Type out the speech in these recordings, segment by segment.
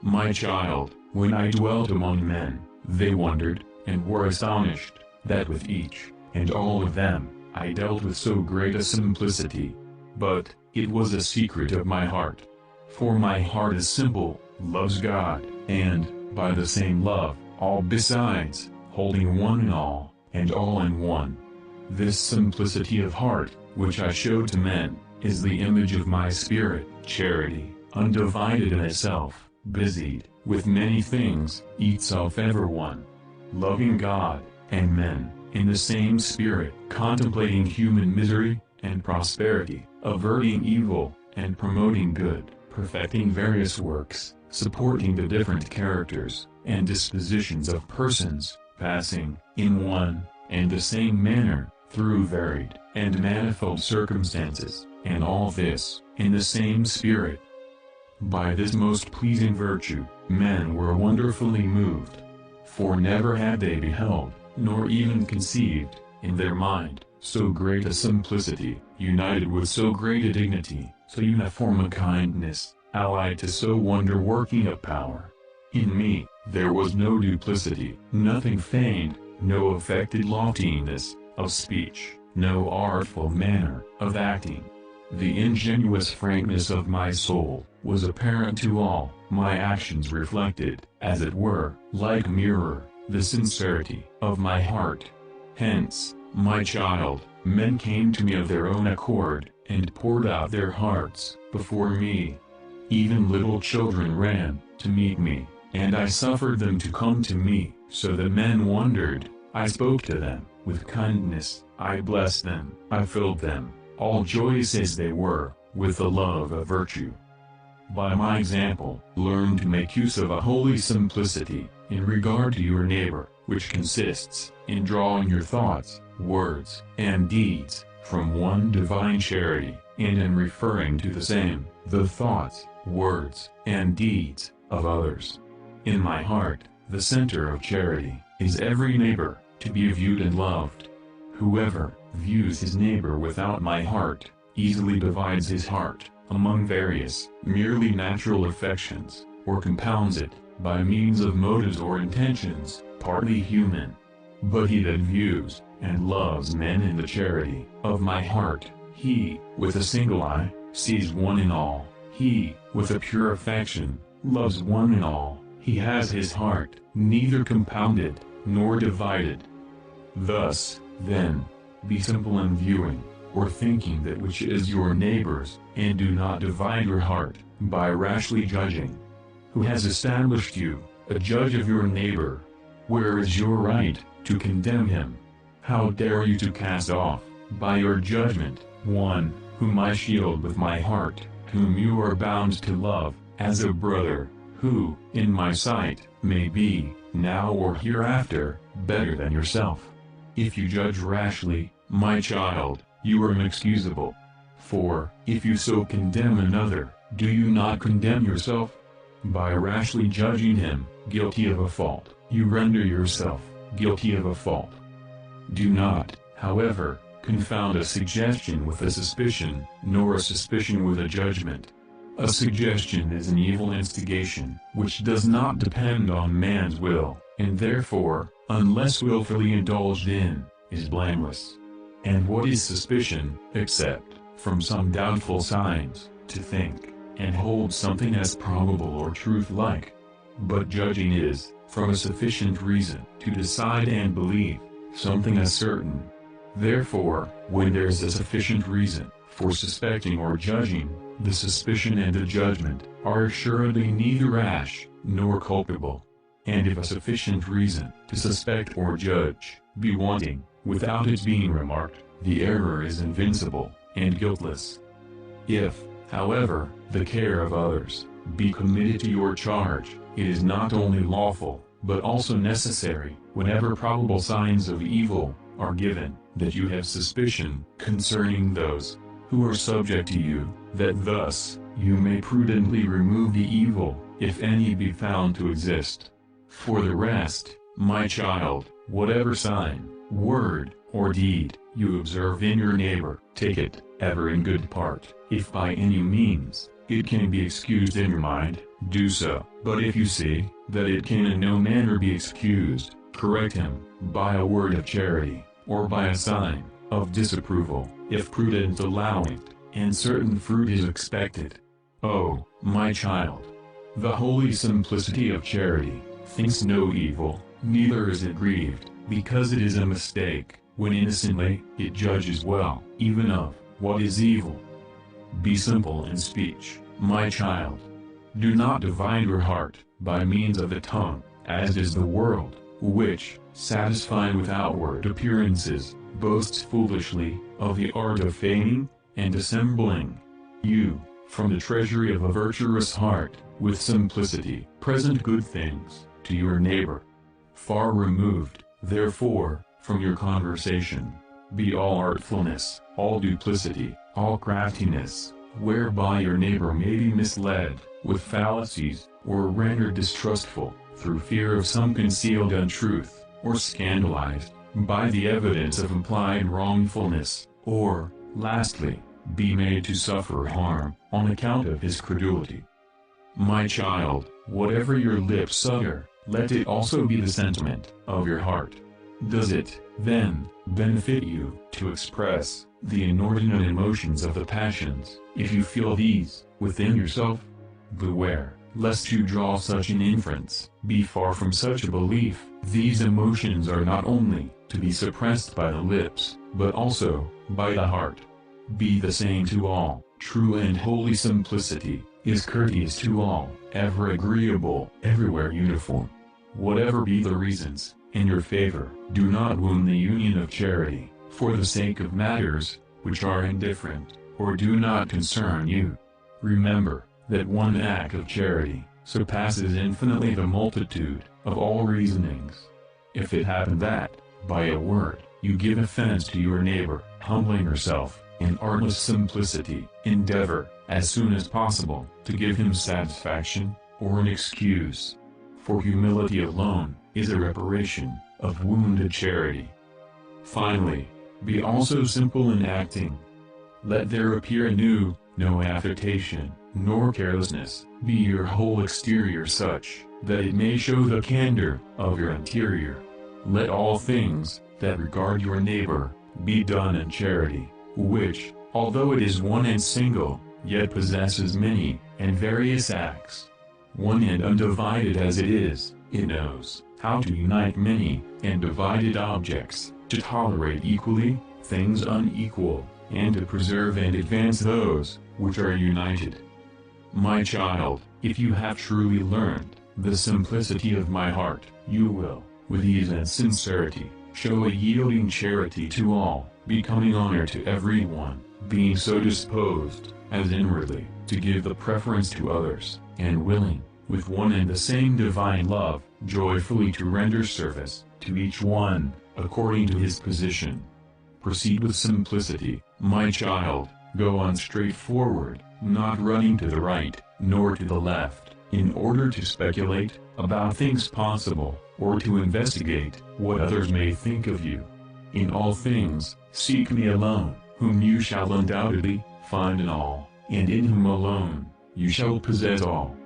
My child, when I dwelt among men, they wondered, and were astonished, that with each, and all of them, I dealt with so great a simplicity. But, it was a secret of my heart. For my heart is simple, loves God, and, by the same love, all besides, holding one in all, and all in one. This simplicity of heart, which I show to men, is the image of my spirit, charity, undivided in itself, busied, with many things, itself ever one. Loving God, and men, in the same spirit, contemplating human misery, and prosperity, averting evil, and promoting good, perfecting various works, supporting the different characters, and dispositions of persons, passing, in one, and the same manner, through varied, and manifold circumstances, and all this, in the same spirit. By this most pleasing virtue, men were wonderfully moved. For never had they beheld, nor even conceived, in their mind, so great a simplicity, united with so great a dignity, so uniform a kindness, allied to so wonder-working a power. In me, there was no duplicity, nothing feigned, no affected loftiness of speech, no artful manner of acting. The ingenuous frankness of my soul was apparent to all. My actions reflected, as it were, like a mirror, the sincerity of my heart. Hence, my child, men came to me of their own accord, and poured out their hearts before me. Even little children ran to meet me, and I suffered them to come to me, so that men wondered. I spoke to them with kindness, I blessed them, I filled them, all joyous as they were, with the love of virtue. By my example, learn to make use of a holy simplicity, in regard to your neighbor, which consists in drawing your thoughts, words, and deeds, from one divine charity, and in referring to the same, the thoughts, words, and deeds, of others. In my heart, the center of charity, is every neighbor, to be viewed and loved. Whoever views his neighbor without my heart, easily divides his heart among various, merely natural affections, or compounds it, by means of motives or intentions, partly human. But he that views, and loves men in the charity of my heart, he, with a single eye, sees one in all, he, with a pure affection, loves one in all, he has his heart, neither compounded, nor divided. Thus, then, be simple in viewing, or thinking that which is your neighbor's, and do not divide your heart, by rashly judging. Who has established you, a judge of your neighbor? Where is your right, to condemn him? How dare you to cast off, by your judgment, one, whom I shield with my heart, whom you are bound to love, as a brother, who, in my sight, may be, now or hereafter, better than yourself? If you judge rashly, my child, you are inexcusable. For, if you so condemn another, do you not condemn yourself? By rashly judging him, guilty of a fault, you render yourself guilty of a fault. Do not, however, confound a suggestion with a suspicion, nor a suspicion with a judgment. A suggestion is an evil instigation, which does not depend on man's will, and therefore, unless willfully indulged in, is blameless. And what is suspicion, except, from some doubtful signs, to think, and hold something as probable or truth-like? But judging is, from a sufficient reason, to decide and believe, something as certain. Therefore, when there is a sufficient reason, for suspecting or judging, the suspicion and the judgment, are assuredly neither rash, nor culpable. And if a sufficient reason, to suspect or judge, be wanting, without its being remarked, the error is invincible, and guiltless. If, however, the care of others, be committed to your charge, it is not only lawful, but also necessary, whenever probable signs of evil are given, that you have suspicion concerning those who are subject to you, that thus, you may prudently remove the evil, if any be found to exist. For the rest, my child, whatever sign, word, or deed, you observe in your neighbor, take it, ever in good part, if by any means, it can be excused in your mind, do so. But if you see that it can in no manner be excused, correct him by a word of charity, or by a sign of disapproval, if prudent allow it, and certain fruit is expected. Oh, my child! The holy simplicity of charity thinks no evil, neither is it grieved, because it is a mistake, when innocently it judges well, even of what is evil. Be simple in speech, my child. Do not divide your heart by means of the tongue, as does the world, which, satisfied with outward appearances, boasts foolishly of the art of feigning and dissembling. You, from the treasury of a virtuous heart, with simplicity, present good things to your neighbor. Far removed, therefore, from your conversation, be all artfulness, all duplicity, all craftiness, whereby your neighbor may be misled with fallacies, or rendered distrustful, through fear of some concealed untruth, or scandalized by the evidence of implied wrongfulness, or, lastly, be made to suffer harm on account of his credulity. My child, whatever your lips utter, let it also be the sentiment of your heart. Does it, then, benefit you to express the inordinate emotions of the passions, if you feel these within yourself? Beware, lest you draw such an inference. Be far from such a belief. These emotions are not only to be suppressed by the lips, but also by the heart. Be the same to all. True and holy simplicity is courteous to all, ever agreeable, everywhere uniform. Whatever be the reasons in your favor, do not wound the union of charity, for the sake of matters which are indifferent, or do not concern you. Remember that one act of charity surpasses infinitely the multitude of all reasonings. If it happen that, by a word, you give offense to your neighbor, humbling yourself, in artless simplicity, endeavor, as soon as possible, to give him satisfaction, or an excuse. For humility alone is a reparation of wounded charity. Finally, be also simple in acting. Let there appear anew no affectation, nor carelessness. Be your whole exterior such that it may show the candor of your interior. Let all things that regard your neighbor be done in charity, which, although it is one and single, yet possesses many and various acts. One and undivided as it is, it knows how to unite many and divided objects, to tolerate equally things unequal, and to preserve and advance those which are united. My child, if you have truly learned the simplicity of my heart, you will, with ease and sincerity, show a yielding charity to all, becoming honor to everyone, being so disposed, as inwardly, to give the preference to others, and willing, with one and the same divine love, joyfully to render service to each one, according to his position. Proceed with simplicity, my child, go on straight forward, not running to the right, nor to the left, in order to speculate about things possible, or to investigate what others may think of you. In all things, seek me alone, whom you shall undoubtedly find in all, and in whom alone you shall possess all.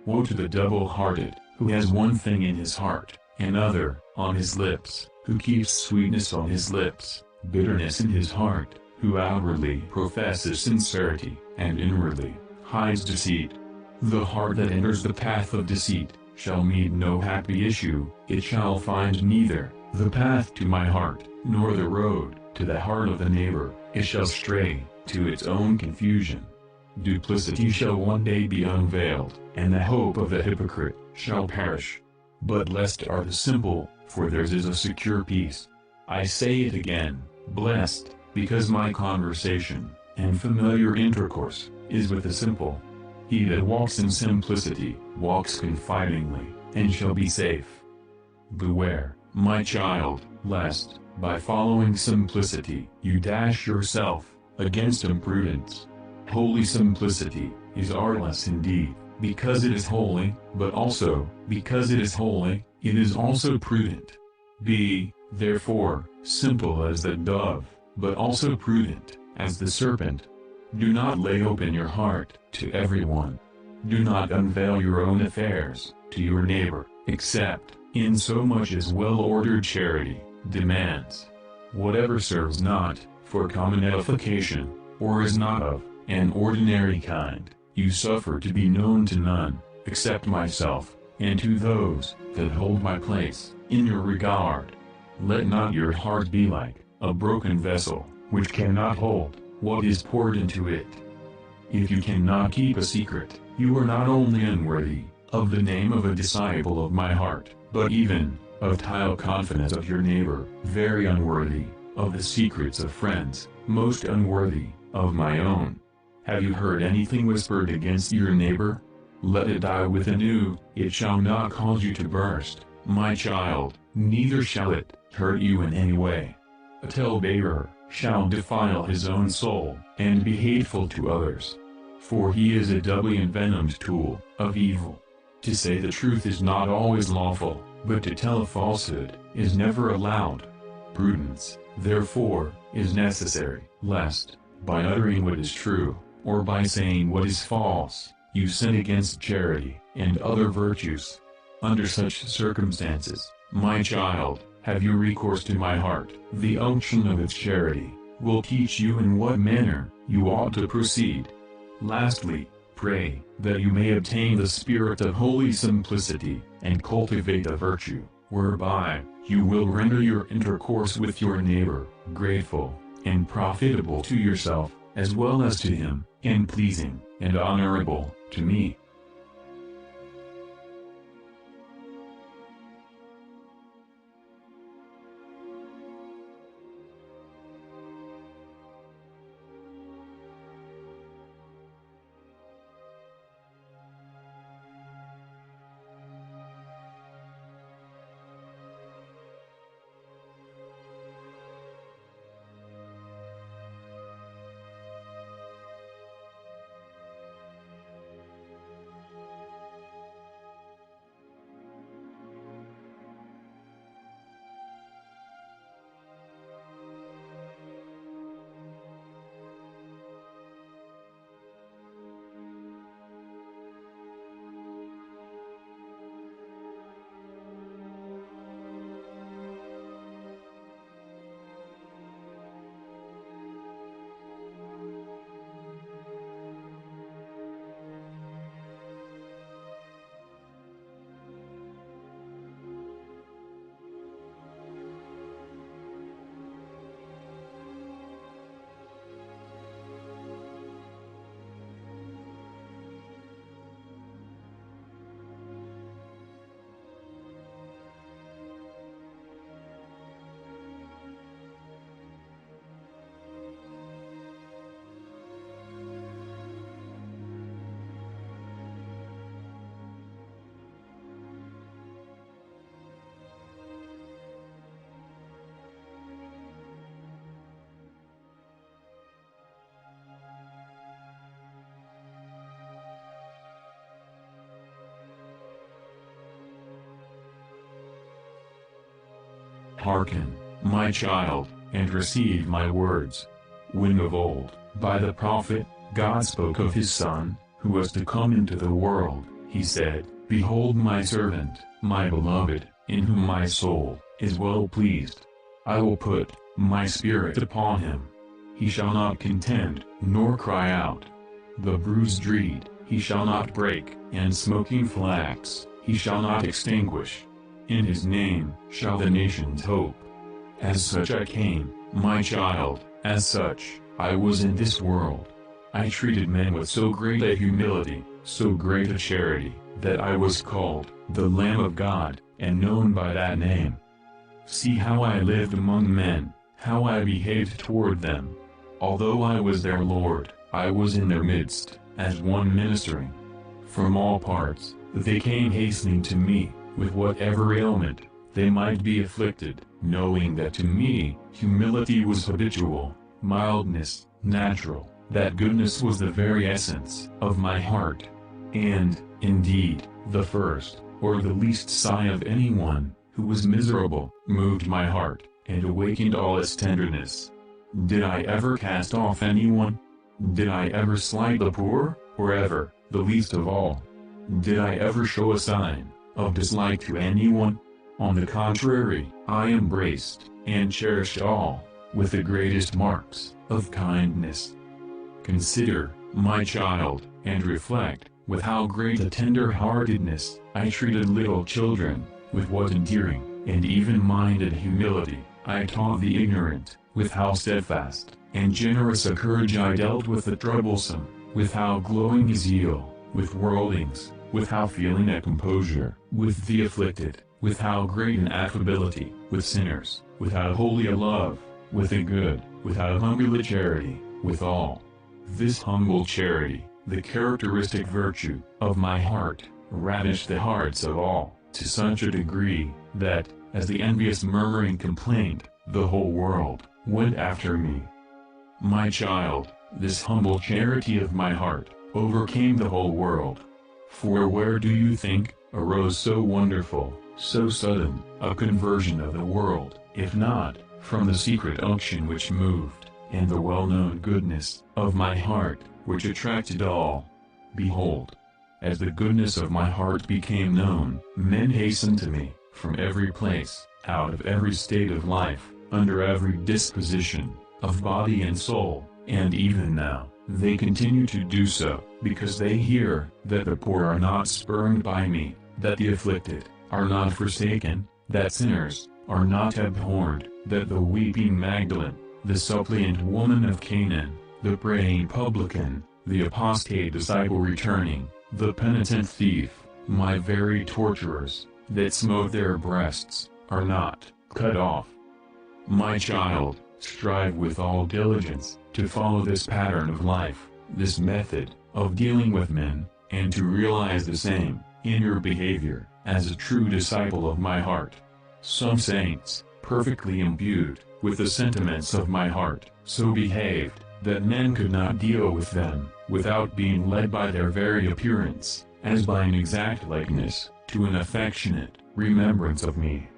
Woe to the double-hearted, who has one thing in his heart, another on his lips, who keeps sweetness on his lips, bitterness in his heart, who outwardly professes sincerity, and inwardly hides deceit. The heart that enters the path of deceit shall meet no happy issue. It shall find neither the path to my heart, nor the road to the heart of the neighbor. It shall stray to its own confusion. Duplicity shall one day be unveiled, and the hope of the hypocrite shall perish. But blessed are the simple, for theirs is a secure peace. I say it again, blessed, because my conversation and familiar intercourse is with the simple. He that walks in simplicity walks confidingly, and shall be safe. Beware, my child, lest, by following simplicity, you dash yourself against imprudence. Holy simplicity is artless indeed, because it is holy, but also, because it is holy, it is also prudent. Be, therefore, simple as the dove, but also prudent as the serpent. Do not lay open your heart to everyone. Do not unveil your own affairs to your neighbor, except in so much as well-ordered charity demands. Whatever serves not for common edification, or is not of an ordinary kind, you suffer to be known to none, except myself, and to those that hold my place in your regard. Let not your heart be like a broken vessel, which cannot hold what is poured into it. If you cannot keep a secret, you are not only unworthy of the name of a disciple of my heart, but even of tile confidence of your neighbor, very unworthy of the secrets of friends, most unworthy of my own. Have you heard anything whispered against your neighbor? Let it die within you, it shall not cause you to burst, my child, neither shall it hurt you in any way. A talebearer shall defile his own soul, and be hateful to others. For he is a doubly envenomed tool of evil. To say the truth is not always lawful, but to tell a falsehood is never allowed. Prudence, therefore, is necessary, lest, by uttering what is true, or by saying what is false, you sin against charity and other virtues. Under such circumstances, my child, have you recourse to my heart. The unction of its charity will teach you in what manner you ought to proceed. Lastly, pray that you may obtain the spirit of holy simplicity, and cultivate a virtue, whereby you will render your intercourse with your neighbor grateful and profitable to yourself, as well as to him, and pleasing and honorable to me. Hearken, my child, and receive my words. When of old, by the prophet, God spoke of his Son, who was to come into the world, he said, Behold my servant, my beloved, in whom my soul is well pleased. I will put my spirit upon him. He shall not contend, nor cry out. The bruised reed he shall not break, and smoking flax he shall not extinguish. In his name shall the nations hope. As such I came, my child, as such I was in this world. I treated men with so great a humility, so great a charity, that I was called the Lamb of God, and known by that name. See how I lived among men, how I behaved toward them. Although I was their Lord, I was in their midst, as one ministering. From all parts, they came hastening to me, with whatever ailment they might be afflicted, knowing that to me humility was habitual, mildness natural, that goodness was the very essence of my heart. And, indeed, the first, or the least sigh of anyone who was miserable, moved my heart, and awakened all its tenderness. Did I ever cast off anyone? Did I ever slight the poor, or ever, the least of all? Did I ever show a sign of dislike to anyone? On the contrary, I embraced and cherished all with the greatest marks of kindness. Consider, my child, and reflect with how great a tender-heartedness I treated little children, with what endearing and even-minded humility I taught the ignorant, with how steadfast and generous a courage I dealt with the troublesome, with how glowing a zeal with worldlings, with how feeling a composure with the afflicted, with how great an affability with sinners, with how holy a love with the good, with how humble a charity with all. This humble charity, the characteristic virtue of my heart, ravished the hearts of all, to such a degree, that, as the envious murmuring complained, the whole world went after me. My child, this humble charity of my heart overcame the whole world. For where do you think arose so wonderful, so sudden, a conversion of the world, if not from the secret unction which moved, and the well-known goodness of my heart, which attracted all? Behold, as the goodness of my heart became known, men hastened to me, from every place, out of every state of life, under every disposition of body and soul, and even now, they continue to do so, because they hear that the poor are not spurned by me, that the afflicted are not forsaken, that sinners are not abhorred, that the weeping Magdalene, the suppliant woman of Canaan, the praying publican, the apostate disciple returning, the penitent thief, my very torturers, that smote their breasts, are not cut off. My child, strive with all diligence to follow this pattern of life, this method of dealing with men, and to realize the same in your behavior as a true disciple of my heart. Some saints, perfectly imbued with the sentiments of my heart, so behaved that men could not deal with them without being led by their very appearance, as by an exact likeness, to an affectionate remembrance of me.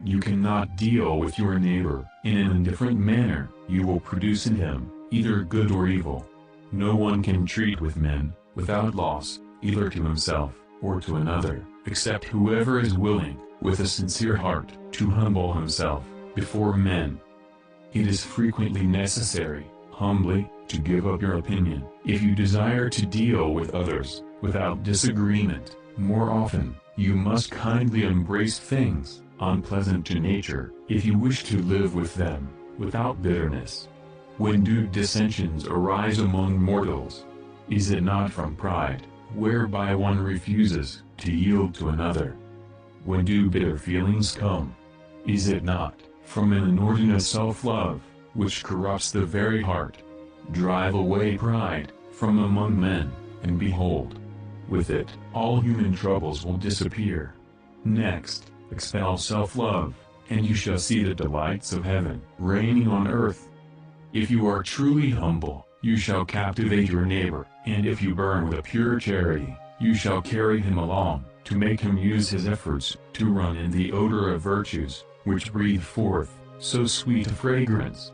You cannot deal with your neighbor in an indifferent manner, you will produce in him either good or evil. No one can treat with men without loss, either to himself or to another, except whoever is willing, with a sincere heart, to humble himself before men. It is frequently necessary, humbly, to give up your opinion, if you desire to deal with others without disagreement. More often, you must kindly embrace things unpleasant to nature, if you wish to live with them without bitterness. When do dissensions arise among mortals? Is it not from pride, whereby one refuses to yield to another? When do bitter feelings come? Is it not from an inordinate self-love, which corrupts the very heart? Drive away pride from among men, and behold, with it, all human troubles will disappear. Next, expel self-love, and you shall see the delights of heaven reigning on earth. If you are truly humble, you shall captivate your neighbor, and if you burn with a pure charity, you shall carry him along, to make him use his efforts to run in the odor of virtues, which breathe forth so sweet a fragrance.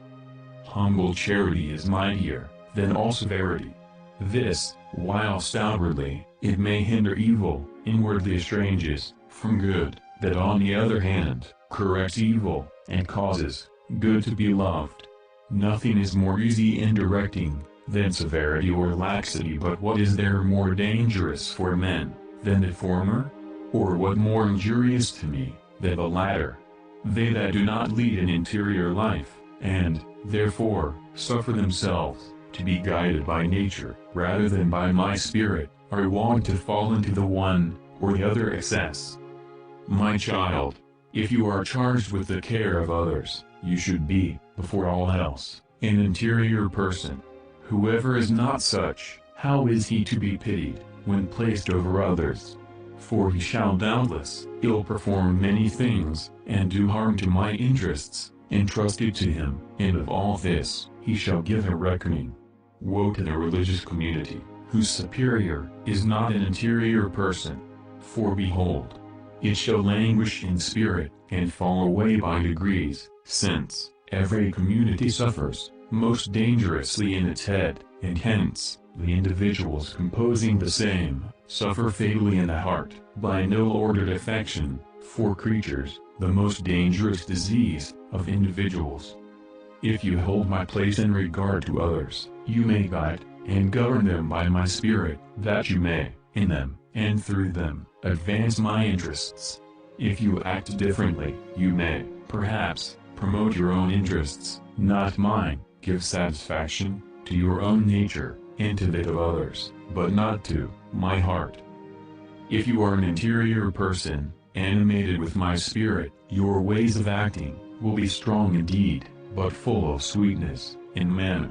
Humble charity is mightier than all severity. This, whilst outwardly it may hinder evil, inwardly estranges from good, that on the other hand, corrects evil, and causes good to be loved. Nothing is more easy in directing than severity or laxity, but what is there more dangerous for men than the former? Or what more injurious to me than the latter? They that do not lead an interior life, and, therefore, suffer themselves to be guided by nature rather than by my spirit, are wont to fall into the one or the other excess. My child, if you are charged with the care of others, you should be, before all else, an interior person. Whoever is not such, how is he to be pitied, when placed over others? For he shall doubtless ill perform many things, and do harm to my interests, entrusted to him, and of all this, he shall give a reckoning. Woe to the religious community, whose superior is not an interior person. For behold, it shall languish in spirit, and fall away by degrees, since every community suffers most dangerously in its head, and hence, the individuals composing the same, suffer fatally in the heart, by no ordered affection, for creatures, the most dangerous disease, of individuals. If you hold my place in regard to others, you may guide, and govern them by my spirit, that you may, in them, and through them, advance my interests. If you act differently, you may, perhaps, promote your own interests, not mine, give satisfaction, to your own nature, and to that of others, but not to, my heart. If you are an interior person, animated with my spirit, your ways of acting, will be strong indeed, but full of sweetness, in manner.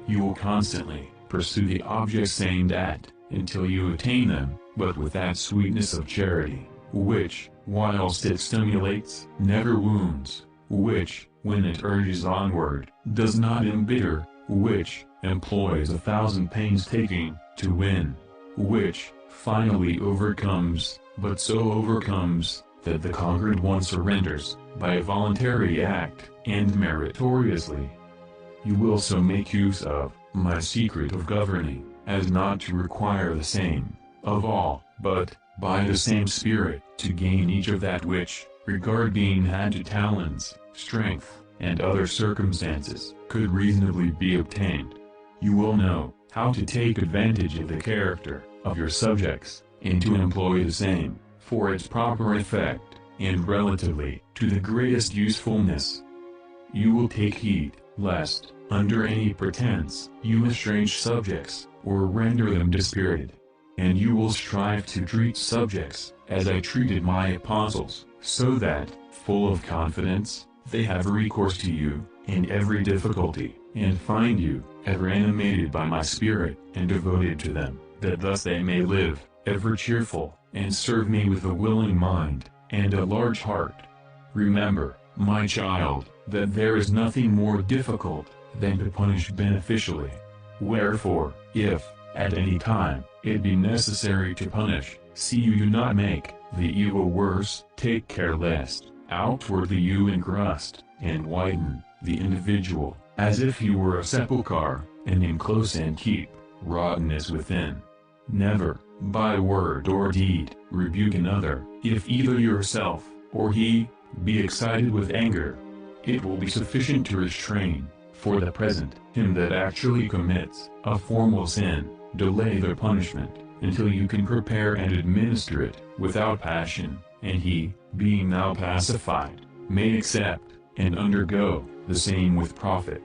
You will constantly, pursue the objects aimed at, until you attain them, but with that sweetness of charity, which, whilst it stimulates, never wounds, which, when it urges onward, does not embitter, which, employs 1,000 painstaking, to win, which, finally overcomes, but so overcomes, that the conquered one surrenders, by a voluntary act, and meritoriously. You will so make use of, my secret of governing, as not to require the same, of all, but, by the same spirit, to gain each of that which, regard being had to talents, strength, and other circumstances, could reasonably be obtained. You will know, how to take advantage of the character, of your subjects, and to employ the same, for its proper effect, and relatively, to the greatest usefulness. You will take heed, lest, under any pretense, you estrange subjects, or render them dispirited. And you will strive to treat subjects, as I treated my apostles, so that, full of confidence, they have recourse to you, in every difficulty, and find you, ever animated by my spirit, and devoted to them, that thus they may live, ever cheerful, and serve me with a willing mind, and a large heart. Remember, my child, that there is nothing more difficult, than to punish beneficially. Wherefore, if, at any time, it be necessary to punish, see you not make the evil worse, take care lest, outwardly you encrust, and widen, the individual, as if he were a sepulchre, and enclose and keep, rottenness within. Never, by word or deed, rebuke another, if either yourself, or he, be excited with anger. It will be sufficient to restrain, for the present, him that actually commits a formal sin. Delay the punishment, until you can prepare and administer it, without passion, and he, being now pacified, may accept, and undergo, the same with profit.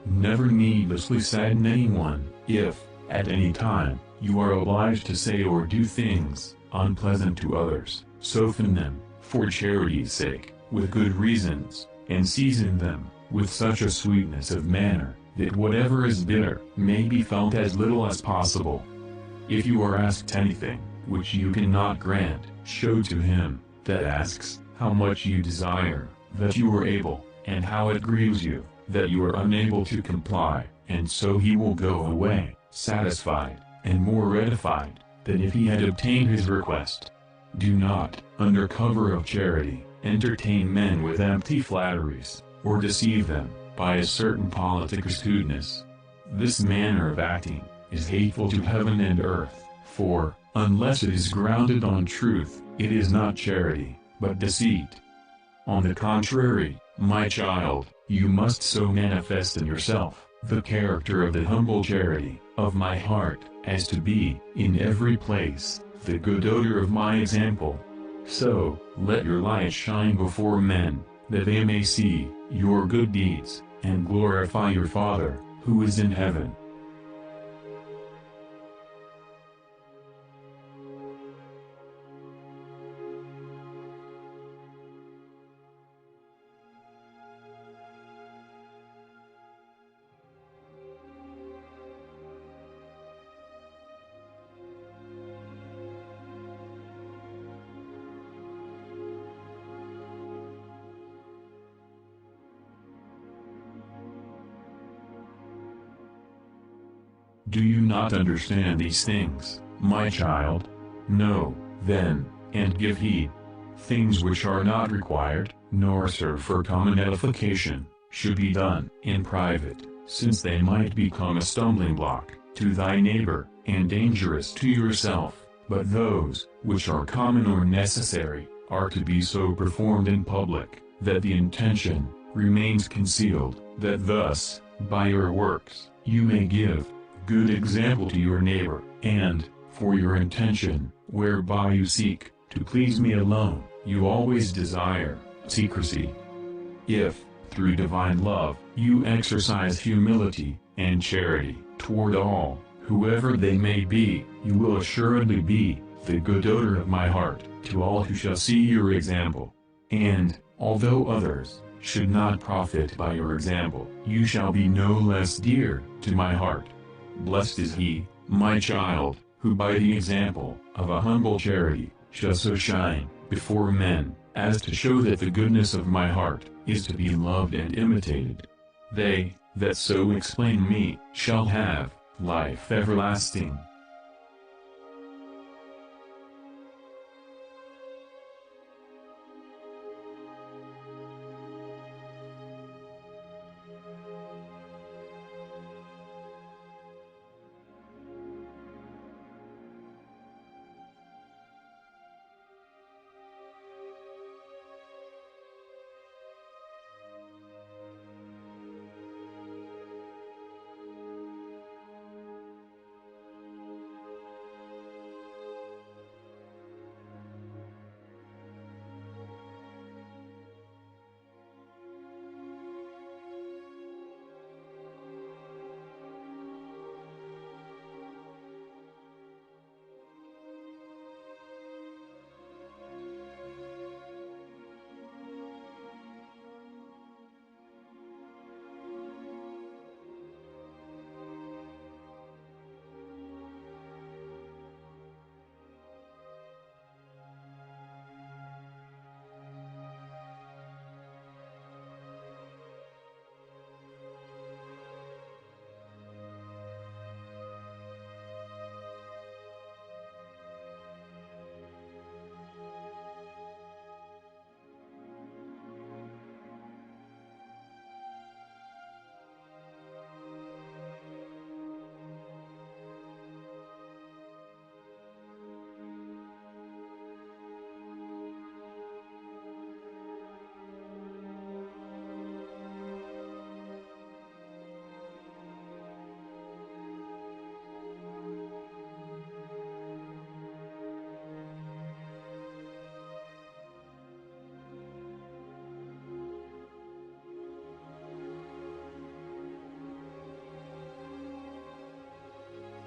Never needlessly sadden anyone, if, at any time, you are obliged to say or do things, unpleasant to others, soften them, for charity's sake, with good reasons, and season them, with such a sweetness of manner, that whatever is bitter, may be felt as little as possible. If you are asked anything, which you cannot grant, show to him, that asks, how much you desire, that you are able, and how it grieves you, that you are unable to comply, and so he will go away, satisfied, and more edified, than if he had obtained his request. Do not, under cover of charity, entertain men with empty flatteries, or deceive them, by a certain politic astuteness. This manner of acting, is hateful to heaven and earth, for, unless it is grounded on truth, it is not charity, but deceit. On the contrary, my child, you must so manifest in yourself, the character of the humble charity, of my heart, as to be, in every place, the good odor of my example. So, let your light shine before men, that they may see your good deeds, and glorify your Father, who is in heaven. Do you not understand these things, my child? Know, then, and give heed. Things which are not required, nor serve for common edification, should be done in private, since they might become a stumbling block to thy neighbor, and dangerous to yourself, but those, which are common or necessary, are to be so performed in public, that the intention remains concealed, that thus, by your works, you may give good example to your neighbor, and, for your intention, whereby you seek to please me alone, you always desire secrecy. If, through divine love, you exercise humility and charity toward all, whoever they may be, you will assuredly be the good odor of my heart to all who shall see your example. And, although others should not profit by your example, you shall be no less dear to my heart. Blessed is he, my child, who by the example of a humble charity shall so shine before men, as to show that the goodness of my heart is to be loved and imitated. They that so explain me shall have life everlasting.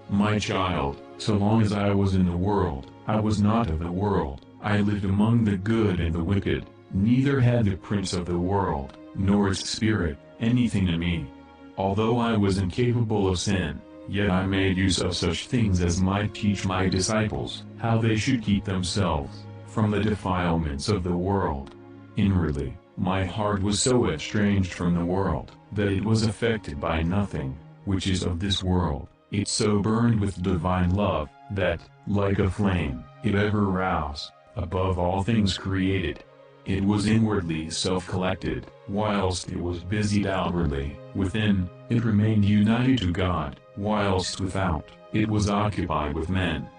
My child, so long as I was in the world, I was not of the world. I lived among the good and the wicked, neither had the prince of the world, nor its spirit, anything in me. Although I was incapable of sin, yet I made use of such things as might teach my disciples how they should keep themselves from the defilements of the world. Inwardly, my heart was so estranged from the world, that it was affected by nothing which is of this world. It so burned with divine love, that, like a flame, it ever roused, above all things created. It was inwardly self-collected, whilst it was busied outwardly. Within, it remained united to God, whilst without, it was occupied with men.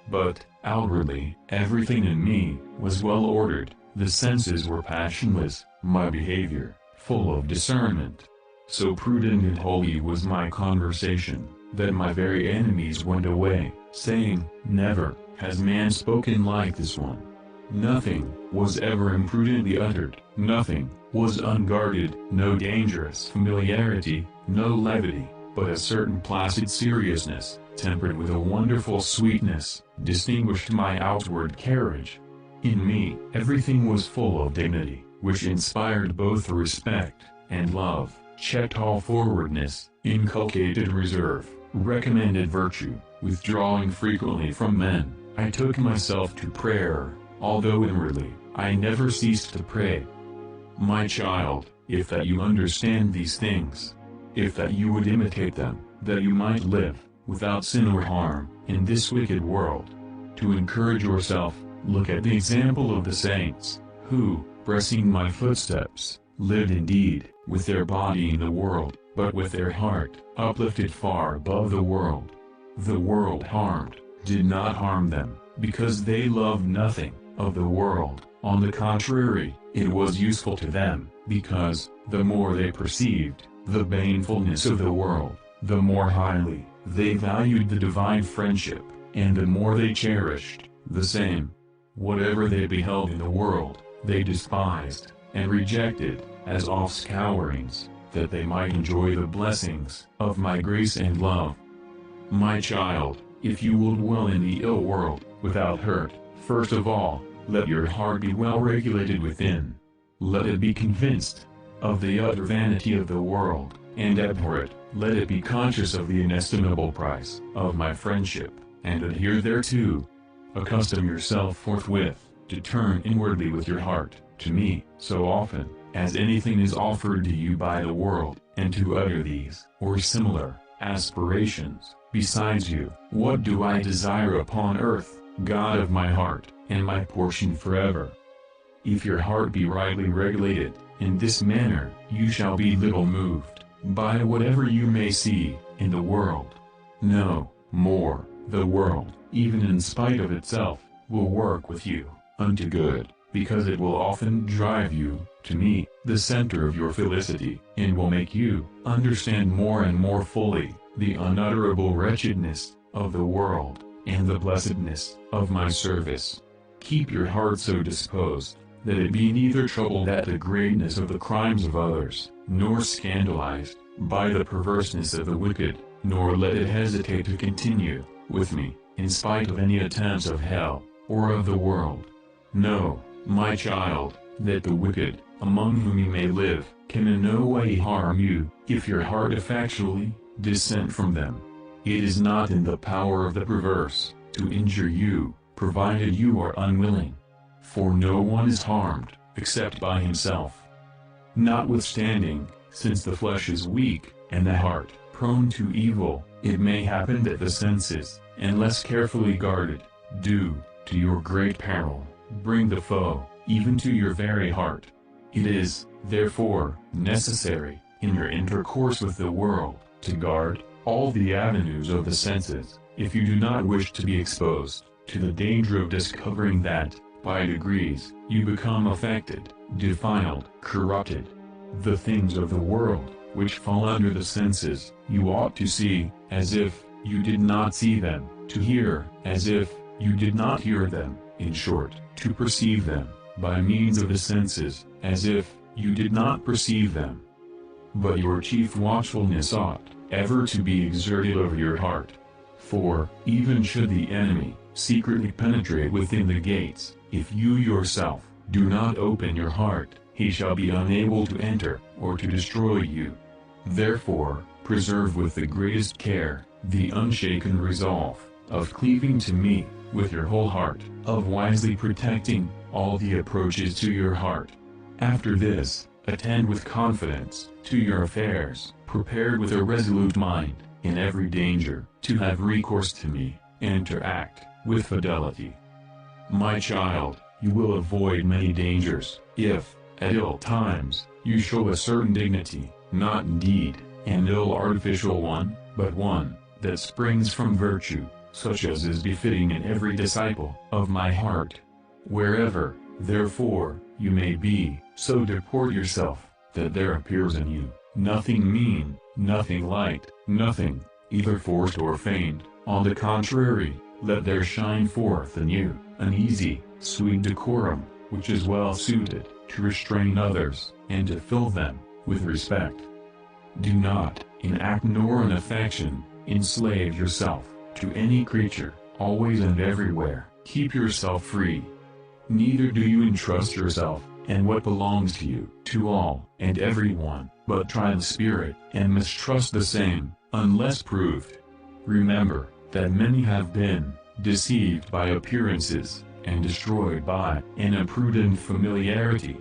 But, outwardly, everything in me was well ordered, the senses were passionless, my behavior, full of discernment. So prudent and holy was my conversation, that my very enemies went away, saying, Never has man spoken like this one. Nothing was ever imprudently uttered, nothing was unguarded, no dangerous familiarity, no levity, but a certain placid seriousness, tempered with a wonderful sweetness, distinguished my outward carriage. In me, everything was full of dignity, which inspired both respect and love, checked all forwardness, inculcated reserve, recommended virtue, withdrawing frequently from men. I took myself to prayer, although inwardly, I never ceased to pray. My child, if that you understand these things, if that you would imitate them, that you might live, without sin or harm, in this wicked world. To encourage yourself, look at the example of the saints, who, pressing my footsteps, lived indeed, with their body in the world, but with their heart uplifted far above the world. The world harmed, did not harm them, because they loved nothing of the world. On the contrary, it was useful to them, because, the more they perceived the banefulness of the world, the more highly they valued the divine friendship, and the more they cherished the same. Whatever they beheld in the world, they despised and rejected, as offscourings, that they might enjoy the blessings of my grace and love. My child, if you will dwell in the ill world without hurt, first of all, let your heart be well regulated within. Let it be convinced of the utter vanity of the world, and abhor it. Let it be conscious of the inestimable price of my friendship, and adhere thereto. Accustom yourself forthwith to turn inwardly with your heart to me, so often as anything is offered to you by the world, and to utter these or similar aspirations. Besides you, what do I desire upon earth, God of my heart, and my portion forever? If your heart be rightly regulated, in this manner, you shall be little moved by whatever you may see in the world. No more, the world, even in spite of itself, will work with you unto good, because it will often drive you to me, the center of your felicity, and will make you understand more and more fully the unutterable wretchedness of the world, and the blessedness of my service. Keep your heart so disposed that it be neither troubled at the greatness of the crimes of others, nor scandalized by the perverseness of the wicked, nor let it hesitate to continue with me, in spite of any attempts of hell, or of the world. Know, my child, that the wicked, among whom you may live, can in no way harm you, if your heart effectually dissent from them. It is not in the power of the perverse to injure you, provided you are unwilling. For no one is harmed, except by himself. Notwithstanding, since the flesh is weak, and the heart prone to evil, it may happen that the senses, unless carefully guarded, do, to your great peril, bring the foe, even to your very heart. It is, therefore, necessary, in your intercourse with the world, to guard all the avenues of the senses, if you do not wish to be exposed to the danger of discovering that, by degrees, you become affected, defiled, corrupted. The things of the world, which fall under the senses, you ought to see, as if you did not see them, to hear, as if you did not hear them, in short, to perceive them, by means of the senses, as if you did not perceive them. But your chief watchfulness ought ever to be exerted over your heart. For, even should the enemy secretly penetrate within the gates, if you yourself do not open your heart, he shall be unable to enter, or to destroy you. Therefore, preserve with the greatest care the unshaken resolve of cleaving to me with your whole heart, of wisely protecting all the approaches to your heart. After this, attend with confidence to your affairs, prepared with a resolute mind, in every danger, to have recourse to me, and to act with fidelity. My child, you will avoid many dangers, if, at ill times, you show a certain dignity, not indeed an ill artificial one, but one that springs from virtue, such as is befitting in every disciple of my heart. Wherever, therefore, you may be, so deport yourself, that there appears in you nothing mean, nothing light, nothing, either forced or feigned. On the contrary, let there shine forth in you an easy, sweet decorum, which is well suited to restrain others, and to fill them with respect. Do not, in act nor in affection, enslave yourself to any creature. Always and everywhere, keep yourself free. Neither do you entrust yourself, and what belongs to you, to all and everyone, but try the spirit, and mistrust the same, unless proved. Remember, that many have been deceived by appearances, and destroyed by an imprudent familiarity.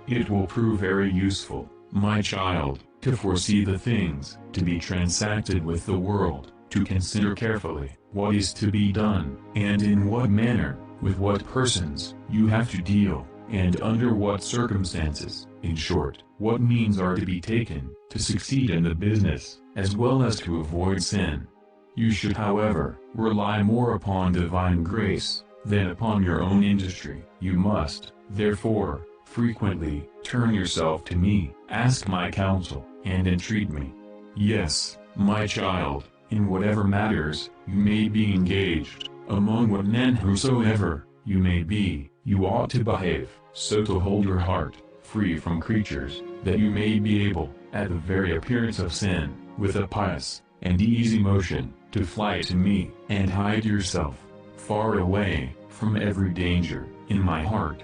It will prove very useful, my child, to foresee the things to be transacted with the world, to consider carefully what is to be done, and in what manner, with what persons, you have to deal, and under what circumstances, in short, what means are to be taken, to succeed in the business, as well as to avoid sin. You should, however, rely more upon divine grace, than upon your own industry. You must, therefore, frequently, turn yourself to me, ask my counsel, and entreat me. Yes, my child, in whatever matters you may be engaged, among what men whosoever you may be, you ought to behave, so to hold your heart free from creatures, that you may be able, at the very appearance of sin, with a pious and easy motion, to fly to me, and hide yourself far away from every danger in my heart.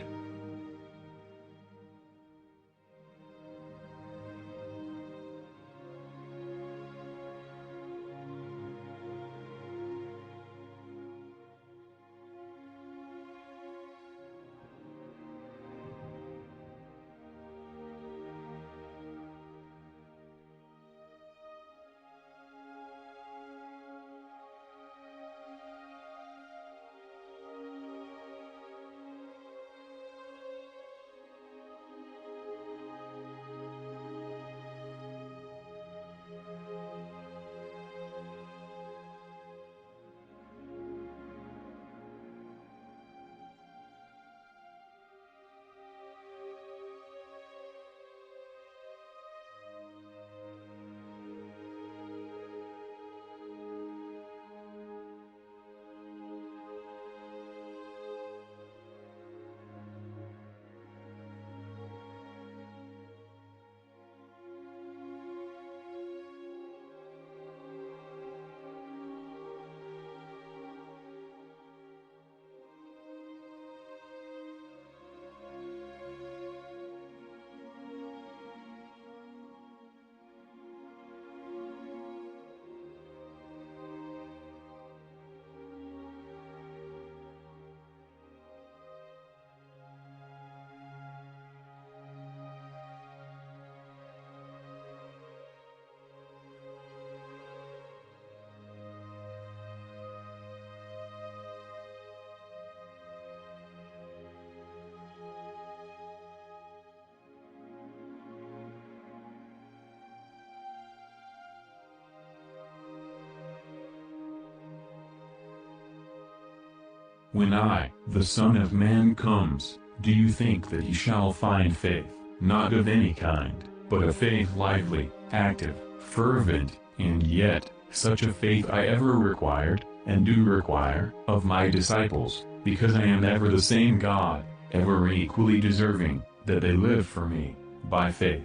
When I, the Son of Man, comes, do you think that he shall find faith, not of any kind, but a faith lively, active, fervent, and yet, such a faith I ever required, and do require, of my disciples, because I am ever the same God, ever equally deserving, that they live for me, by faith.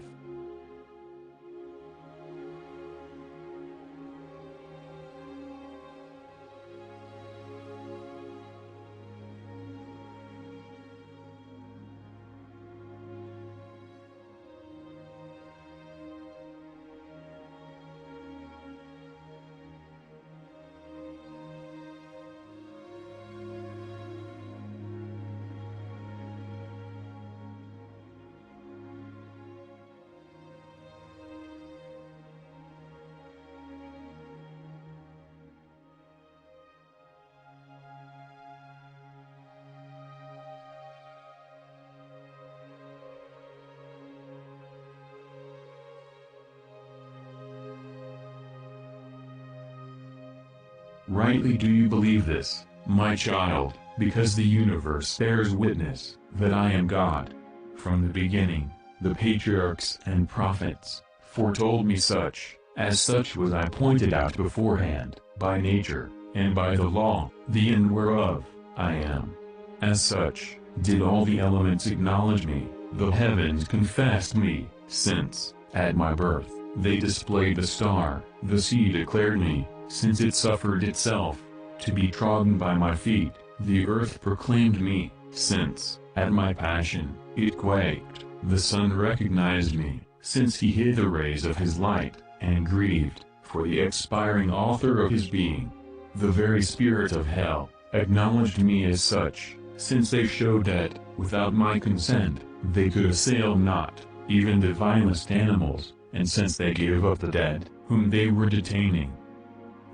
Rightly do you believe this, my child, because the universe bears witness that I am God. From the beginning, the patriarchs and prophets foretold me such, as such was I pointed out beforehand, by nature, and by the law, the end whereof I am. As such, did all the elements acknowledge me, the heavens confessed me, since, at my birth, they displayed the star, the sea declared me, since it suffered itself to be trodden by my feet, the earth proclaimed me, since, at my passion, it quaked, the sun recognized me, since he hid the rays of his light, and grieved, for the expiring author of his being. The very spirits of hell acknowledged me as such, since they showed that, without my consent, they could assail not, even the vilest animals, and since they gave up the dead, whom they were detaining.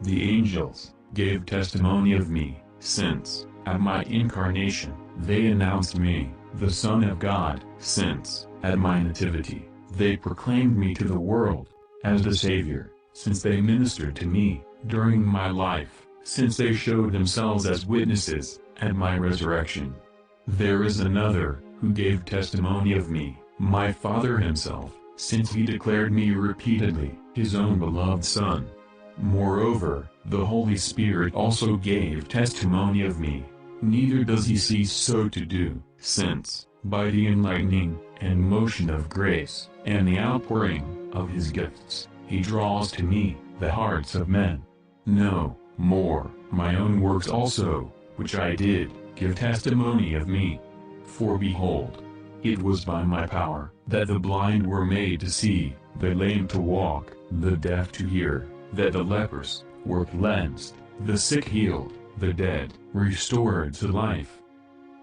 The angels gave testimony of me, since, at my incarnation, they announced me, the Son of God, since, at my nativity, they proclaimed me to the world, as the Savior, since they ministered to me, during my life, since they showed themselves as witnesses, at my resurrection. There is another, who gave testimony of me, my Father himself, since he declared me repeatedly, his own beloved Son. Moreover, the Holy Spirit also gave testimony of me, neither does he cease so to do, since, by the enlightening, and motion of grace, and the outpouring, of his gifts, he draws to me, the hearts of men. No, more, my own works also, which I did, give testimony of me. For behold, it was by my power, that the blind were made to see, the lame to walk, the deaf to hear, that the lepers were cleansed, the sick healed, the dead restored to life.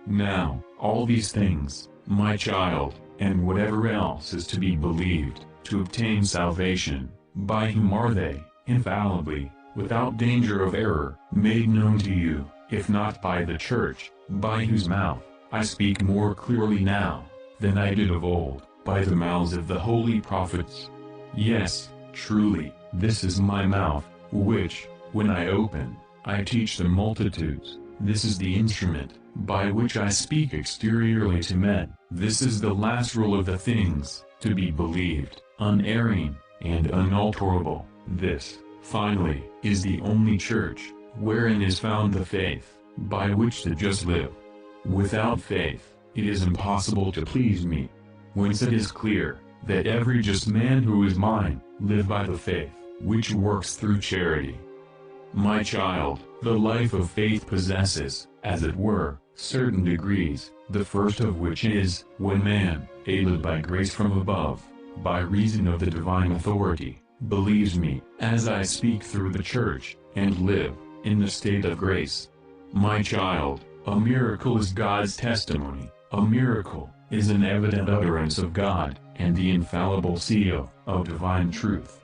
Now, all these things, my child, and whatever else is to be believed, to obtain salvation, by whom are they, infallibly, without danger of error, made known to you, if not by the Church, by whose mouth, I speak more clearly now, than I did of old, by the mouths of the holy prophets. Yes, truly, this is my mouth, which, when I open, I teach the multitudes. This is the instrument, by which I speak exteriorly to men. This is the last rule of the things, to be believed, unerring, and unalterable. This, finally, is the only Church, wherein is found the faith, by which the just live. Without faith, it is impossible to please me. Whence it is clear, that every just man who is mine, live by the faith, which works through charity. My child, the life of faith possesses, as it were, certain degrees, the first of which is, when man, aided by grace from above, by reason of the divine authority, believes me, as I speak through the Church, and live, in the state of grace. My child, a miracle is God's testimony, a miracle is an evident utterance of God, and the infallible seal, of divine truth.